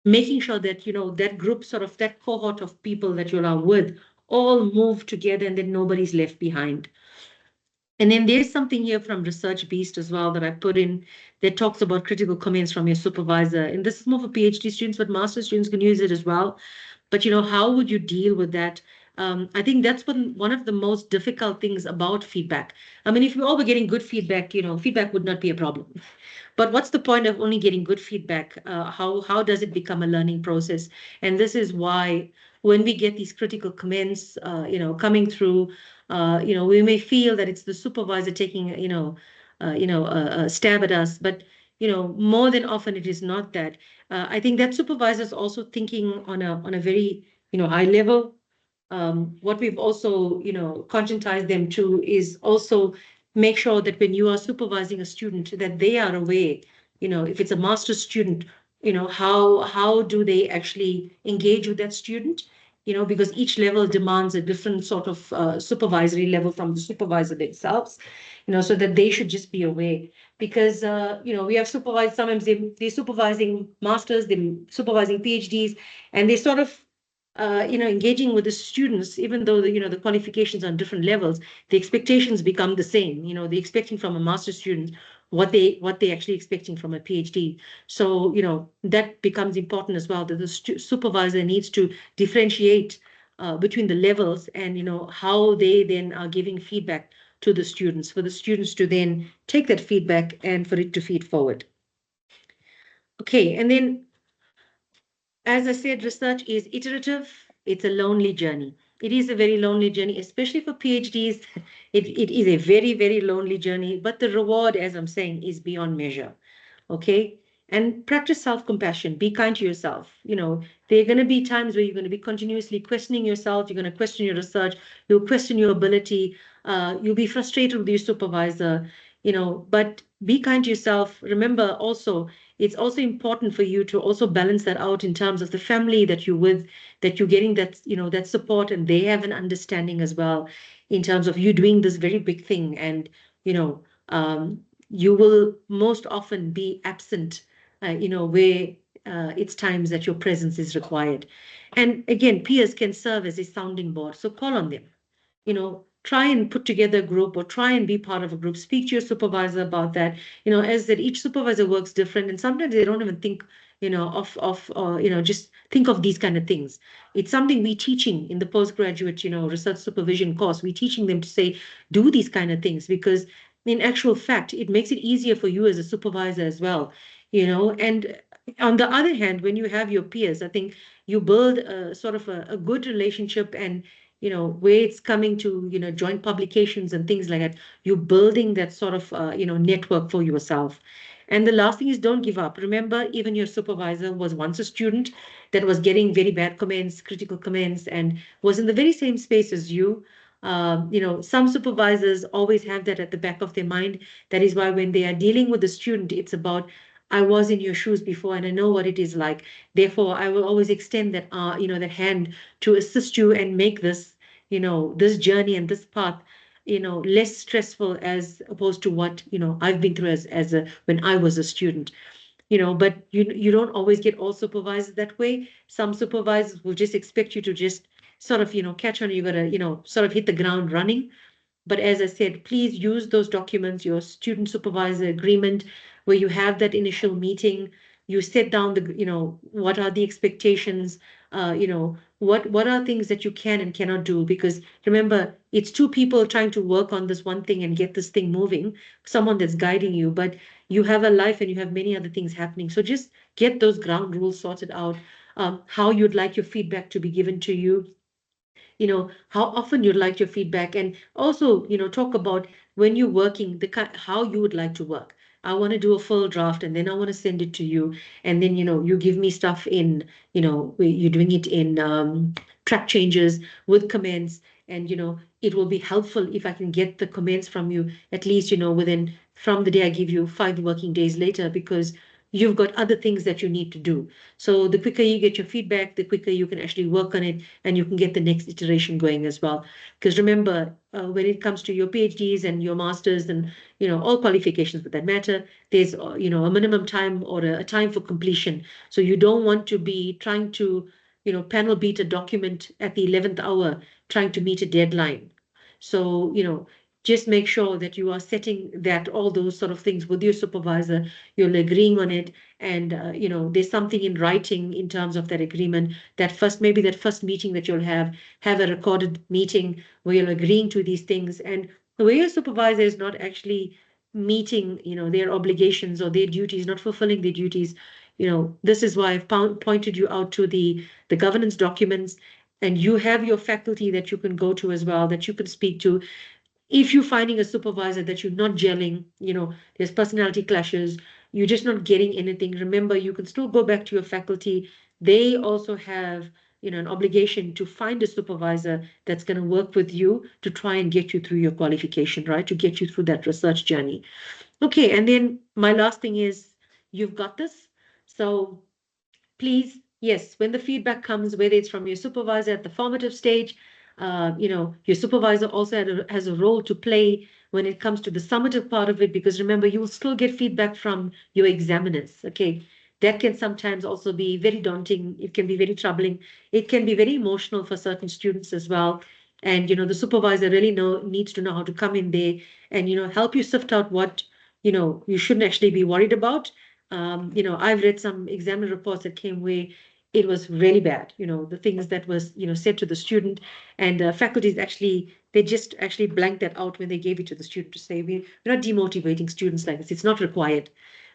making sure that, that group, sort of that cohort of people that you are with, all move together and then nobody's left behind. And then there's something here from Research Beast as well that I put in that talks about critical comments from your supervisor. And this is more for PhD students, but master students can use it as well. But how would you deal with that? I think that's one of the most difficult things about feedback. I mean, if we all were getting good feedback, feedback would not be a problem. But what's the point of only getting good feedback? How does it become a learning process? And this is why when we get these critical comments, coming through, we may feel that it's the supervisor taking, a stab at us, but more than often it is not that. I think that supervisor is also thinking on a very high level. What we've also conscientized them to is also make sure that when you are supervising a student, that they are aware. If it's a master's student, how do they actually engage with that student? Because each level demands a different sort of supervisory level from the supervisor themselves, so that they should just be aware. Because we have supervised, sometimes they're supervising masters, they're supervising PhDs, and they sort of engaging with the students, even though the qualifications are on different levels, the expectations become the same. They're expecting from a master's student what they actually expecting from a PhD. So that becomes important as well. That the supervisor needs to differentiate between the levels, and how they then are giving feedback to the students, for the students to then take that feedback and for it to feed forward. Okay, and then, as I said, research is iterative. It's a lonely journey. It is a very lonely journey, especially for PhDs. It is a very, very lonely journey, but the reward, as I'm saying, is beyond measure. Okay. And practice self-compassion. Be kind to yourself. There are going to be times where you're going to be continuously questioning yourself. You're going to question your research. You'll question your ability. You'll be frustrated with your supervisor, but be kind to yourself. Remember also, it's also important for you to also balance that out in terms of the family that you're with, that you're getting that, that support, and they have an understanding as well in terms of you doing this very big thing. And, you will most often be absent, where it's times that your presence is required. And again, peers can serve as a sounding board. So call on them, try and put together a group, or try and be part of a group. Speak to your supervisor about that. As that each supervisor works different, and sometimes they don't even think, just think of these kind of things. It's something we're teaching in the postgraduate, research supervision course. We're teaching them to say, do these kind of things, because in actual fact, it makes it easier for you as a supervisor as well, and on the other hand, when you have your peers, I think you build a sort of a good relationship, and where it's coming to, joint publications and things like that, you're building that sort of, network for yourself. And the last thing is, don't give up. Remember, even your supervisor was once a student that was getting very bad comments, critical comments, and was in the very same space as you. Some supervisors always have that at the back of their mind. That is why when they are dealing with the student, it's about, I was in your shoes before and I know what it is like. Therefore, I will always extend that, that hand to assist you and make this, this journey and this path, less stressful as opposed to what, I've been through as when I was a student. But you don't always get all supervisors that way. Some supervisors will just expect you to just sort of, catch on. You got to, sort of hit the ground running. But as I said, please use those documents, your student supervisor agreement, where you have that initial meeting. You set down the, what are the expectations, what are things that you can and cannot do? Because remember, it's two people trying to work on this one thing and get this thing moving, someone that's guiding you, but you have a life and you have many other things happening. So just get those ground rules sorted out, how you'd like your feedback to be given to you. how often you'd like your feedback, and also, talk about when you're working, how you would like to work. I want to do a full draft and then I want to send it to you. And then, you give me stuff in, you're doing it in track changes with comments. And, it will be helpful if I can get the comments from you at least, within from the day I give you 5 working days later, because you've got other things that you need to do. So the quicker you get your feedback, the quicker you can actually work on it and you can get the next iteration going as well. Because remember, when it comes to your PhDs and your masters and, all qualifications for that matter, there's, a minimum time or a time for completion. So you don't want to be trying to, panel beat a document at the 11th hour, trying to meet a deadline. So, just make sure that you are setting that all those sort of things with your supervisor, you're agreeing on it, and there's something in writing in terms of that agreement. Maybe that first meeting that you'll have a recorded meeting where you're agreeing to these things, and where your supervisor is not actually meeting their obligations or their duties, not fulfilling their duties. This is why I've pointed you out to the governance documents, and you have your faculty that you can go to as well, that you can speak to. If you're finding a supervisor that you're not gelling, there's personality clashes, you're just not getting anything, remember, you can still go back to your faculty. They also have, an obligation to find a supervisor that's going to work with you to try and get you through your qualification, right? To get you through that research journey. Okay, and then my last thing is, you've got this. So please, yes, when the feedback comes, whether it's from your supervisor at the formative stage, your supervisor also has a role to play when it comes to the summative part of it, because remember, you will still get feedback from your examiners. Okay, that can sometimes also be very daunting. It can be very troubling. It can be very emotional for certain students as well. And the supervisor really needs to know how to come in there and help you sift out what you shouldn't actually be worried about. I've read some examiner reports that came where it was really bad, the things that was, said to the student, and faculties actually, they just actually blanked that out when they gave it to the student to say, we're not demotivating students like this. It's not required.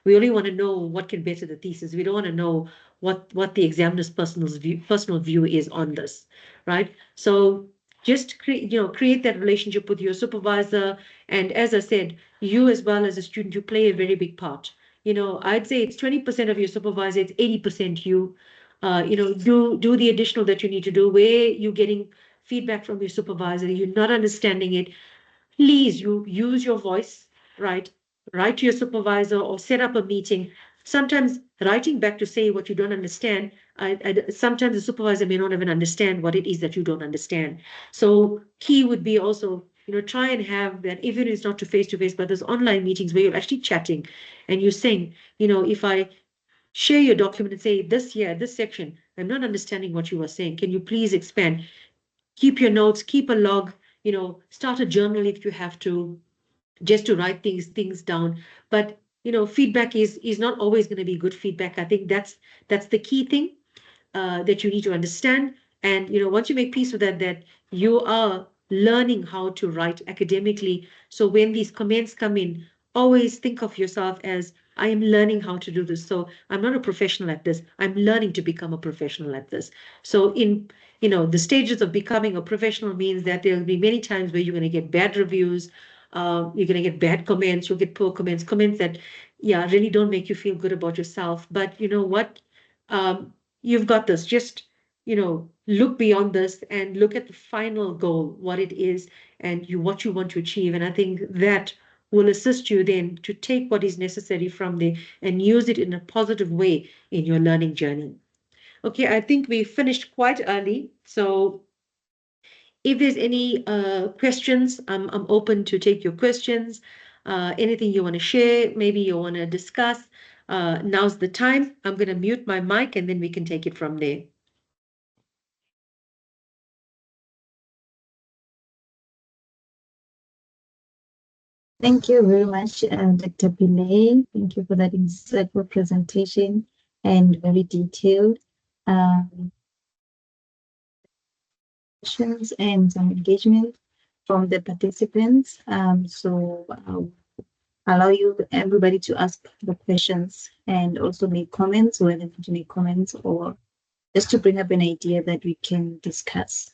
We only want to know what can better the thesis. We don't want to know what the examiner's personal view is on this, right? So just create that relationship with your supervisor. And as I said, you as well as a student, you play a very big part. I'd say it's 20% of your supervisor, it's 80% you. Do the additional that you need to do, where you're getting feedback from your supervisor, you're not understanding it. Please, you use your voice, right? Write to your supervisor or set up a meeting. Sometimes writing back to say what you don't understand, sometimes the supervisor may not even understand what it is that you don't understand. So key would be also, try and have that, even if it's not to face, but there's online meetings where you're actually chatting and you're saying, if I share your document and say, this section, I'm not understanding what you are saying. Can you please expand? Keep your notes, keep a log, start a journal if you have to, just to write these things down. But feedback is not always going to be good feedback. I think that's the key thing that you need to understand. And once you make peace with that you are learning how to write academically. So when these comments come in, always think of yourself as, I am learning how to do this. So I'm not a professional at this. I'm learning to become a professional at this. So in the stages of becoming a professional means that there'll be many times where you're going to get bad reviews, you're going to get bad comments, you'll get poor comments that, yeah, really don't make you feel good about yourself. But you know what? You've got this. Just, look beyond this and look at the final goal, what it is, and what you want to achieve. And I think that will assist you then to take what is necessary from there and use it in a positive way in your learning journey. Okay, I think we finished quite early. So if there's any questions, I'm open to take your questions. Anything you want to share, maybe you want to discuss, now's the time. I'm going to mute my mic and then we can take it from there. Thank you very much, Dr. Pillay. Thank you for that insightful presentation and very detailed questions and some engagement from the participants. So I'll allow everybody to ask the questions and also make comments, whether to make comments or just to bring up an idea that we can discuss.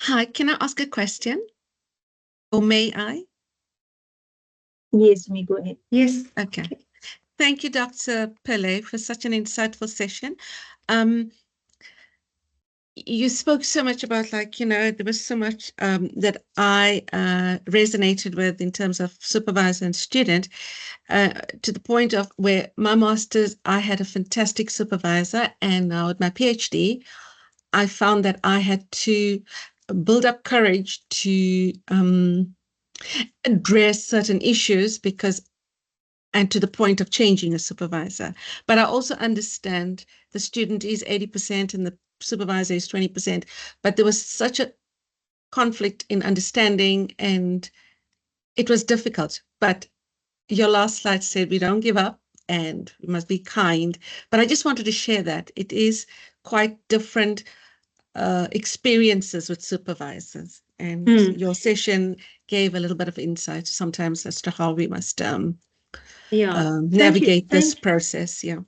Hi, can I ask a question? Or may I? Yes, me go ahead. Yes. Okay. Thank you, Dr. Pillay, for such an insightful session. Um, you spoke so much about, like, there was so much that I resonated with in terms of supervisor and student, to the point of where my master's, I had a fantastic supervisor, and now with my PhD, I found that I had to build up courage to address certain issues and to the point of changing a supervisor. But I also understand the student is 80% and the supervisor is 20%. But there was such a conflict in understanding, and it was difficult. But your last slide said we don't give up and we must be kind. But I just wanted to share that it is quite different experiences with supervisors. And your session gave a little bit of insight sometimes as to how we must navigate this process. Yeah.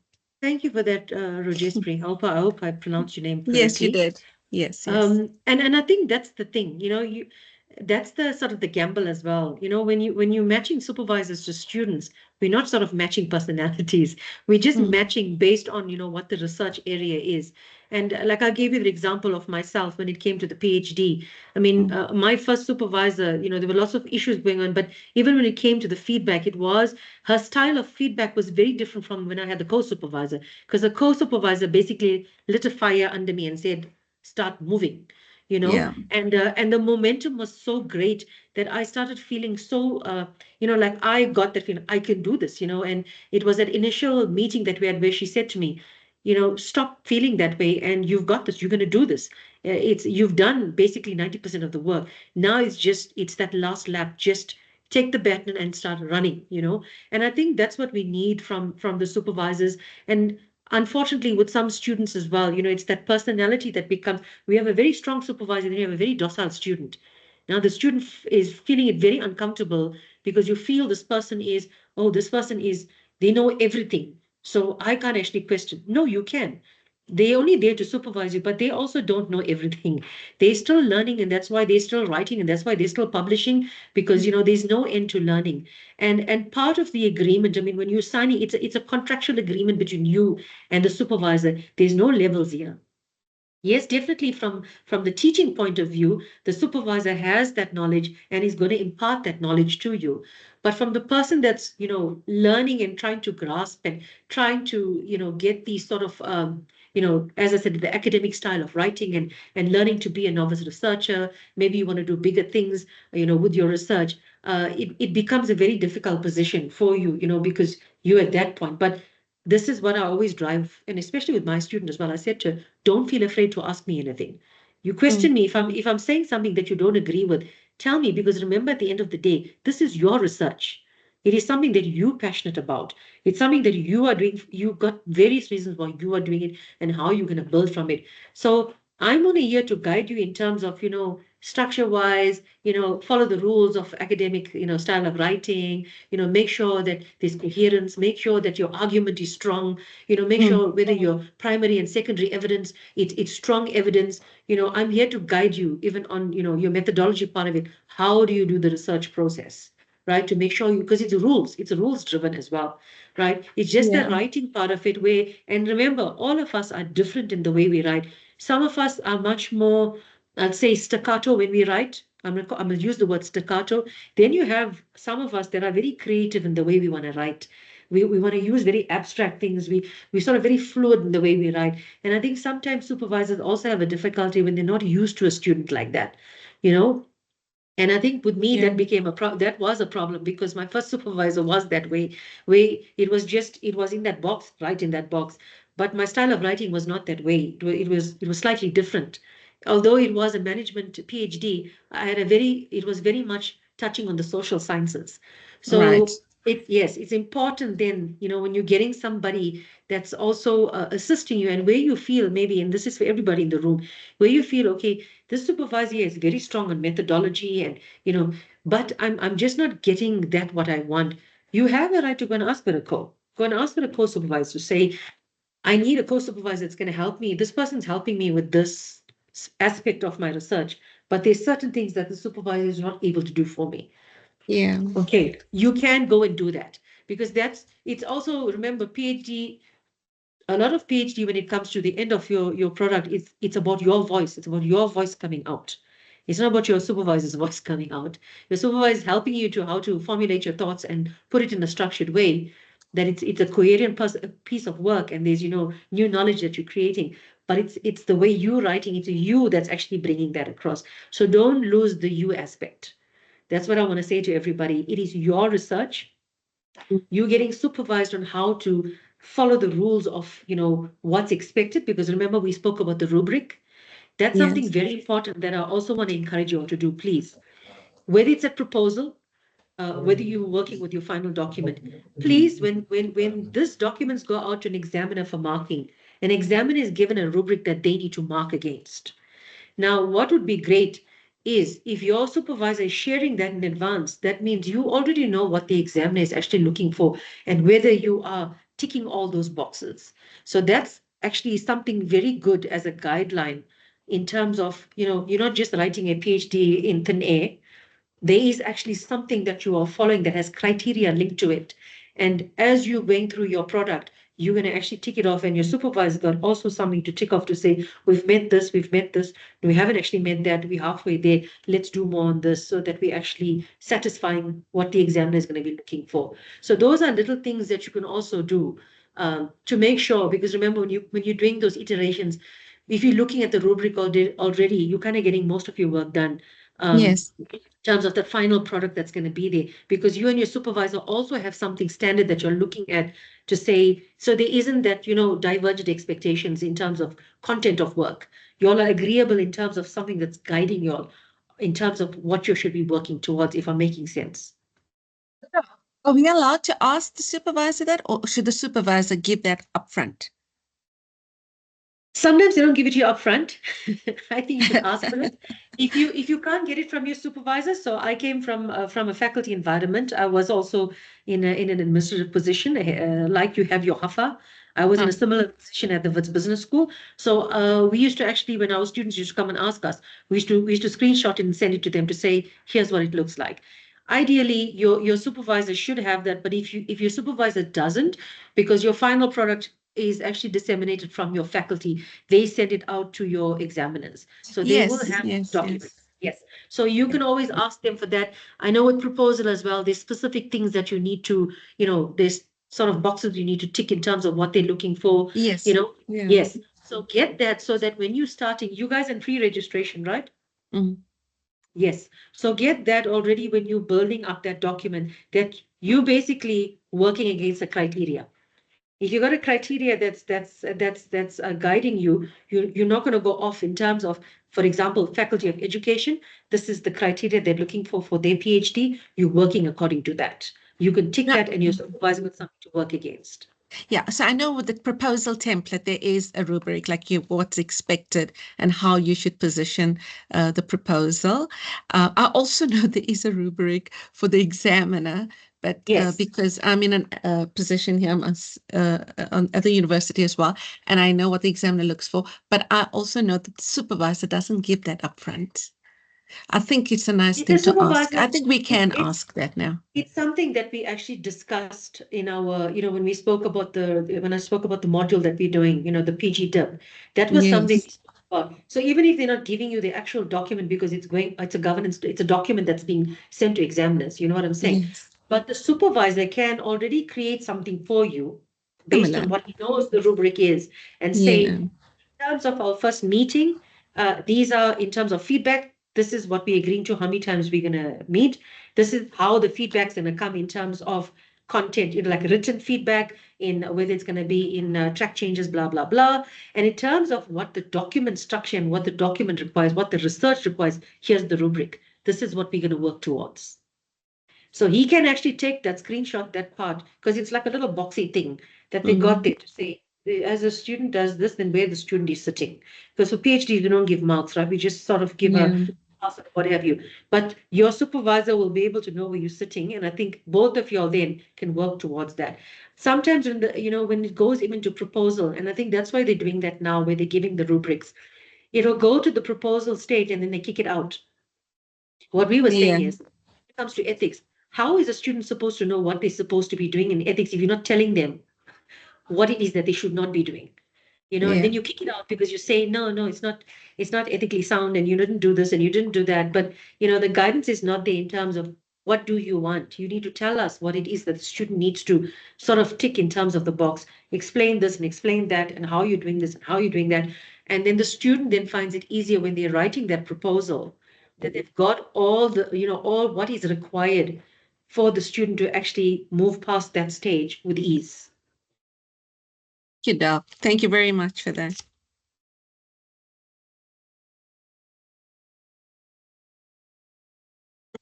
Thank you for that, Rajeshri. I hope I pronounced your name correctly. Yes, you did. Yes. And I think that's the thing, that's the sort of the gamble as well. When you're matching supervisors to students, we're not sort of matching personalities. We're just matching based on, what the research area is. And like I gave you the example of myself when it came to the PhD. I mean, my first supervisor, there were lots of issues going on, but even when it came to the feedback, her style of feedback was very different from when I had the co-supervisor, because the co-supervisor basically lit a fire under me and said, start moving, Yeah. and the momentum was so great that I started feeling so, like I got that feeling I can do this, and it was that initial meeting that we had where she said to me, stop feeling that way, and you've got this, you're going to do this. You've done basically 90% of the work. Now it's that last lap, just take the baton and start running, and I think that's what we need from the supervisors. And unfortunately with some students as well, it's that personality that becomes, we have a very strong supervisor and we have a very docile student. Now the student is feeling it very uncomfortable because you feel this person is, oh, this person is, they know everything, so I can't actually question. No, you can. They only there to supervise you, but they also don't know everything. They're still learning, and that's why they're still writing, and that's why they're still publishing, because there's no end to learning. And part of the agreement, I mean, when you're signing, it's a contractual agreement between you and the supervisor. There's no levels here. Yes, definitely from the teaching point of view, the supervisor has that knowledge and is going to impart that knowledge to you. But from the person that's, learning and trying to grasp and trying to, get these sort of, as I said, the academic style of writing and learning to be a novice researcher, maybe you want to do bigger things, with your research, it becomes a very difficult position for you, because you're at that point. But this is what I always drive, and especially with my student as well. I said to her, don't feel afraid to ask me anything. You question me if I'm saying something that you don't agree with, tell me, because remember, at the end of the day, this is your research. It is something that you're passionate about. It's something that you are doing. You've got various reasons why you are doing it and how you're going to build from it. So I'm only here to guide you in terms of, structure wise, follow the rules of academic, style of writing, make sure that there's coherence, make sure that your argument is strong, make sure whether your primary and secondary evidence, it's strong evidence. I'm here to guide you even on, your methodology part of it. How do you do the research process? Right, to make sure you, because it's rules driven as well, right? It's just the writing part of it where, and remember, all of us are different in the way we write. Some of us are much more, I'd say, staccato when we write. I'm going to use the word staccato. Then you have some of us that are very creative in the way we want to write. We want to use very abstract things. We sort of very fluid in the way we write. And I think sometimes supervisors also have a difficulty when they're not used to a student like that, you know. And I think with me that became that was a problem, because my first supervisor was that way, where it was in that box, right in that box. But my style of writing was not that way. It was slightly different. Although it was a management PhD, it was very much touching on the social sciences. So Right. yes, it's important then, when you're getting somebody that's also assisting you, and where you feel maybe, and this is for everybody in the room, where you feel, okay, this supervisor is very strong on methodology, and but I'm just not getting that what I want. You have a right to go and ask for a go and ask for a co-supervisor to say, I need a co-supervisor that's going to help me. This person's helping me with this aspect of my research. but there's certain things that the supervisor is not able to do for me. Yeah. Okay, you can go and do that, because it's also, remember, PhD, a lot of PhD, when it comes to the end of your product, it's about your voice. It's about your voice coming out. It's not about your supervisor's voice coming out. Your supervisor is helping you to how to formulate your thoughts and put it in a structured way, that it's a coherent piece of work, and there's new knowledge that you're creating. But it's the way you're writing, it's you that's actually bringing that across. So don't lose the you aspect. That's what I want to say to everybody. It is your research. You're getting supervised on how to follow the rules of, what's expected. Because remember, we spoke about the rubric. That's something Yes. very important that I also want to encourage you all to do, please. Whether it's a proposal, whether you're working with your final document, please, when these documents go out to an examiner for marking, an examiner is given a rubric that they need to mark against. Now, what would be great is if your supervisor is sharing that in advance, that means you already know what the examiner is actually looking for and whether you are ticking all those boxes. So that's actually something very good as a guideline in terms of, you're not just writing a PhD in thin air. There is actually something that you are following that has criteria linked to it. And as you're going through your product, you're going to actually tick it off, and your supervisor got also something to tick off to say, we've met this, we haven't actually met that, we're halfway there, let's do more on this, so that we're actually satisfying what the examiner is going to be looking for. So those are little things that you can also do to make sure, because remember, when you're doing those iterations, if you're looking at the rubric already, you're kind of getting most of your work done. Yes. In terms of the final product that's going to be there, because you and your supervisor also have something standard that you're looking at to say, so there isn't that, divergent expectations in terms of content of work. You all are agreeable in terms of something that's guiding you all in terms of what you should be working towards, if I'm making sense. Are we allowed to ask the supervisor that, or should the supervisor give that upfront? Sometimes they don't give it to you upfront. I think you should ask for it. If you can't get it from your supervisor, so I came from a faculty environment. I was also in an administrative position, like you have your HAFA. I was in a similar position at the Wits Business School. So we used to actually, when our students used to come and ask us, we used to screenshot it and send it to them to say, here's what it looks like. Ideally, your supervisor should have that, but if your supervisor doesn't, because your final product is actually disseminated from your faculty, they send it out to your examiners. So they will Yes, have yes, documents. yes. Yes. So you can always ask them for that. I know with proposal as well, there's specific things that you need to, there's sort of boxes you need to tick in terms of what they're looking for. Yes. Yeah. Yes. So get that so that when you're starting, you guys in pre-registration, right? Mm. Yes. So get that already when you're building up that document, that you basically working against the criteria. If you got a criteria that's guiding you, you're not going to go off in terms of, for example, Faculty of Education. This is the criteria they're looking for their PhD. You're working according to that. You can tick that, and your supervisor with something to work against. Yeah, so I know with the proposal template, there is a rubric, like what's expected and how you should position the proposal. I also know there is a rubric for the examiner, but Yes. because I'm in a position here at the university as well, and I know what the examiner looks for, but I also know that the supervisor doesn't give that upfront. I think it's a nice thing to ask. I think we can ask that now. It's something that we actually discussed in our, when we spoke about when I spoke about the module that we're doing, the PG tip, that was something we spoke about. So even if they're not giving you the actual document, because it's a document that's being sent to examiners, you know what I'm saying? Yes. But the supervisor can already create something for you based on what he knows the rubric is, and say, in terms of our first meeting, these are in terms of feedback. This is what we're agreeing to, how many times we're going to meet. This is how the feedback's going to come in terms of content, like written feedback, in whether it's going to be in track changes, blah, blah, blah. And in terms of what the document structure and what the document requires, what the research requires, here's the rubric. This is what we're going to work towards. So he can actually take that screenshot, that part, because it's like a little boxy thing that they got there to say, as a student does this, then where the student is sitting. Because for PhDs, we don't give marks, right? We just sort of give a pass or what have you. But your supervisor will be able to know where you're sitting. And I think both of y'all then can work towards that. Sometimes when when it goes even to proposal, and I think that's why they're doing that now, where they're giving the rubrics. It'll go to the proposal stage and then they kick it out. What we were saying Yeah. is, when it comes to ethics, how is a student supposed to know what they're supposed to be doing in ethics if you're not telling them what it is that they should not be doing? And Yeah. then you kick it out because you say, no, it's not ethically sound, and you didn't do this and you didn't do that. But, the guidance is not there in terms of what do you want? You need to tell us what it is that the student needs to sort of tick in terms of the box, explain this and explain that, and how you're doing this and how you're doing that. And then the student then finds it easier when they're writing that proposal, that they've got all all what is required for the student to actually move past that stage with ease. Thank you, Doc. Thank you very much for that.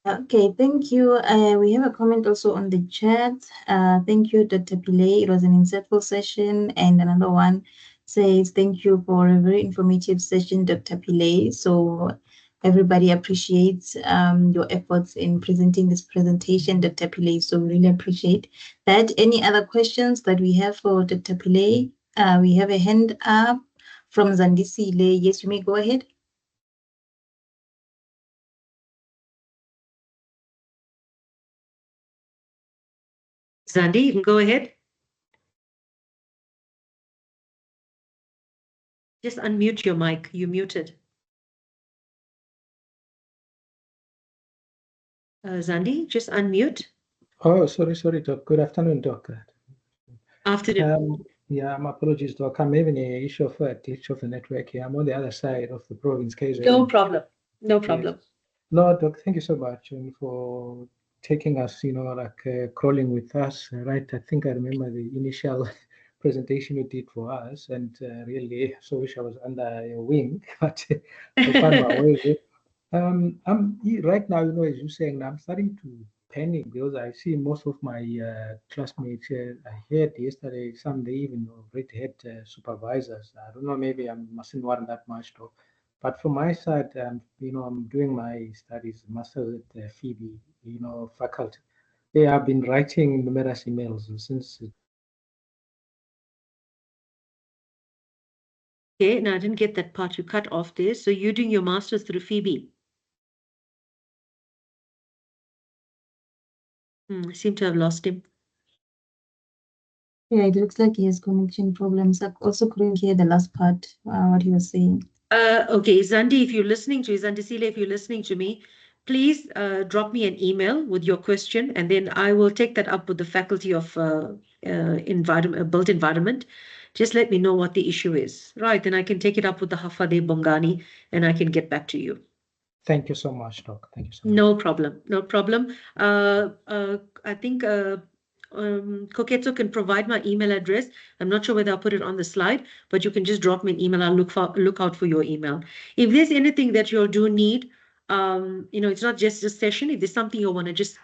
Okay, thank you. We have a comment also on the chat. Thank you, Dr. Pillay. It was an insightful session. And another one says, thank you for a very informative session, Dr. Pillay. So everybody appreciates your efforts in presenting this presentation, Dr. Pillay. So we really appreciate that. Any other questions that we have for Dr. Pillay? We have a hand up from Zandisile. Yes, you may go ahead. Zandi, you can go ahead. Just unmute your mic. You're muted. Zandi, just unmute. Oh, sorry, Doc. Good afternoon, Doc. Afternoon. Yeah, my apologies, Doc. I'm having an issue of a glitch of the network here. I'm on the other side of the province, KZN. No problem. No problem. Yes. No, Doc, thank you so much for taking us, crawling with us, right? I think I remember the initial presentation you did for us, and really so wish I was under your wing, but I found my way. I'm right now, as you're saying, I'm starting to panic because I see most of my classmates. I heard yesterday some they even already had supervisors. I don't know, maybe I mustn't worry that much though. But from my side, I'm doing my studies, masters at Phoebe, faculty. They have been writing numerous emails since. Okay, now I didn't get that part. You cut off there. So you're doing your master's through Phoebe. I seem to have lost him. Yeah, it looks like he has connection problems. I also couldn't hear the last part, what he was saying. Okay, Zandi, if you're listening to Zandisile, if you're listening to me, please drop me an email with your question, and then I will take that up with the faculty of built environment. Just let me know what the issue is. Right, then I can take it up with the Hafade Bongani, and I can get back to you. Thank you so much, Doc. Thank you so much. No problem. No problem. I think Koketso can provide my email address. I'm not sure whether I'll put it on the slide, but you can just drop me an email. I'll look out for your email. If there's anything that you do need, it's not just this session. If there's something you want to just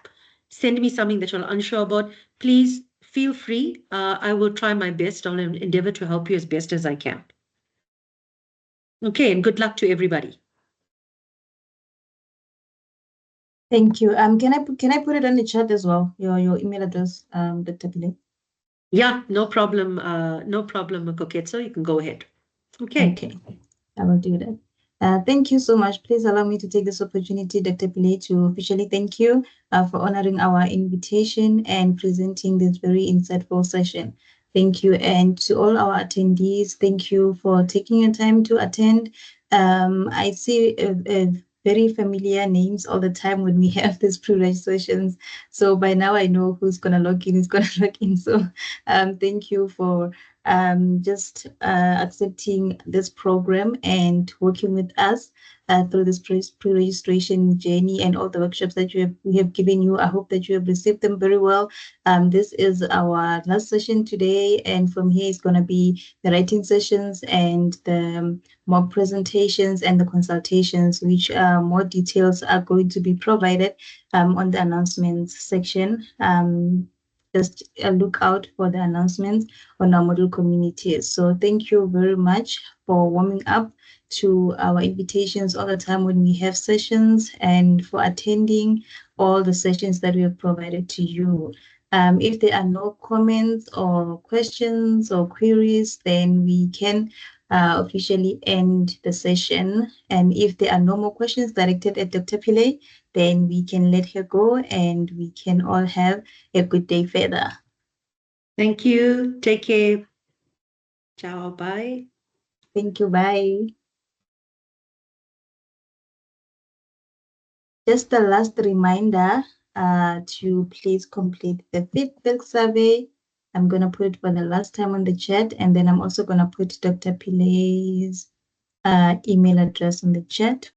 send me something that you're unsure about, please feel free. I will try my best. I'll endeavor to help you as best as I can. Okay, and good luck to everybody. Thank you. Can I put it on the chat as well? Your email address, Dr. Pillay? Yeah, no problem. No problem, Koketso. You can go ahead. Okay. Okay, I will do that. Thank you so much. Please allow me to take this opportunity, Dr. Pillay, to officially thank you for honoring our invitation and presenting this very insightful session. Thank you. And to all our attendees, thank you for taking your time to attend. I see very familiar names all the time when we have these pre-reg sessions. So by now I know who's going to log in, who's going to log in. So thank you for just accepting this program and working with us through this pre-registration journey and all the workshops that we have given you. I hope that you have received them very well. This is our last session today, and from here is going to be the writing sessions and the mock presentations and the consultations, which more details are going to be provided on the announcements section. Just look out for the announcements on our model communities. So thank you very much for warming up to our invitations all the time when we have sessions, and for attending all the sessions that we have provided to you. If there are no comments or questions or queries, then we can officially end the session. And if there are no more questions directed at Dr. Pillay, then we can let her go and we can all have a good day further. Thank you. Take care. Ciao. Bye. Thank you. Bye. Just a last reminder to please complete the feedback survey. I'm going to put it for the last time on the chat, and then I'm also going to put Dr. Pillay's email address on the chat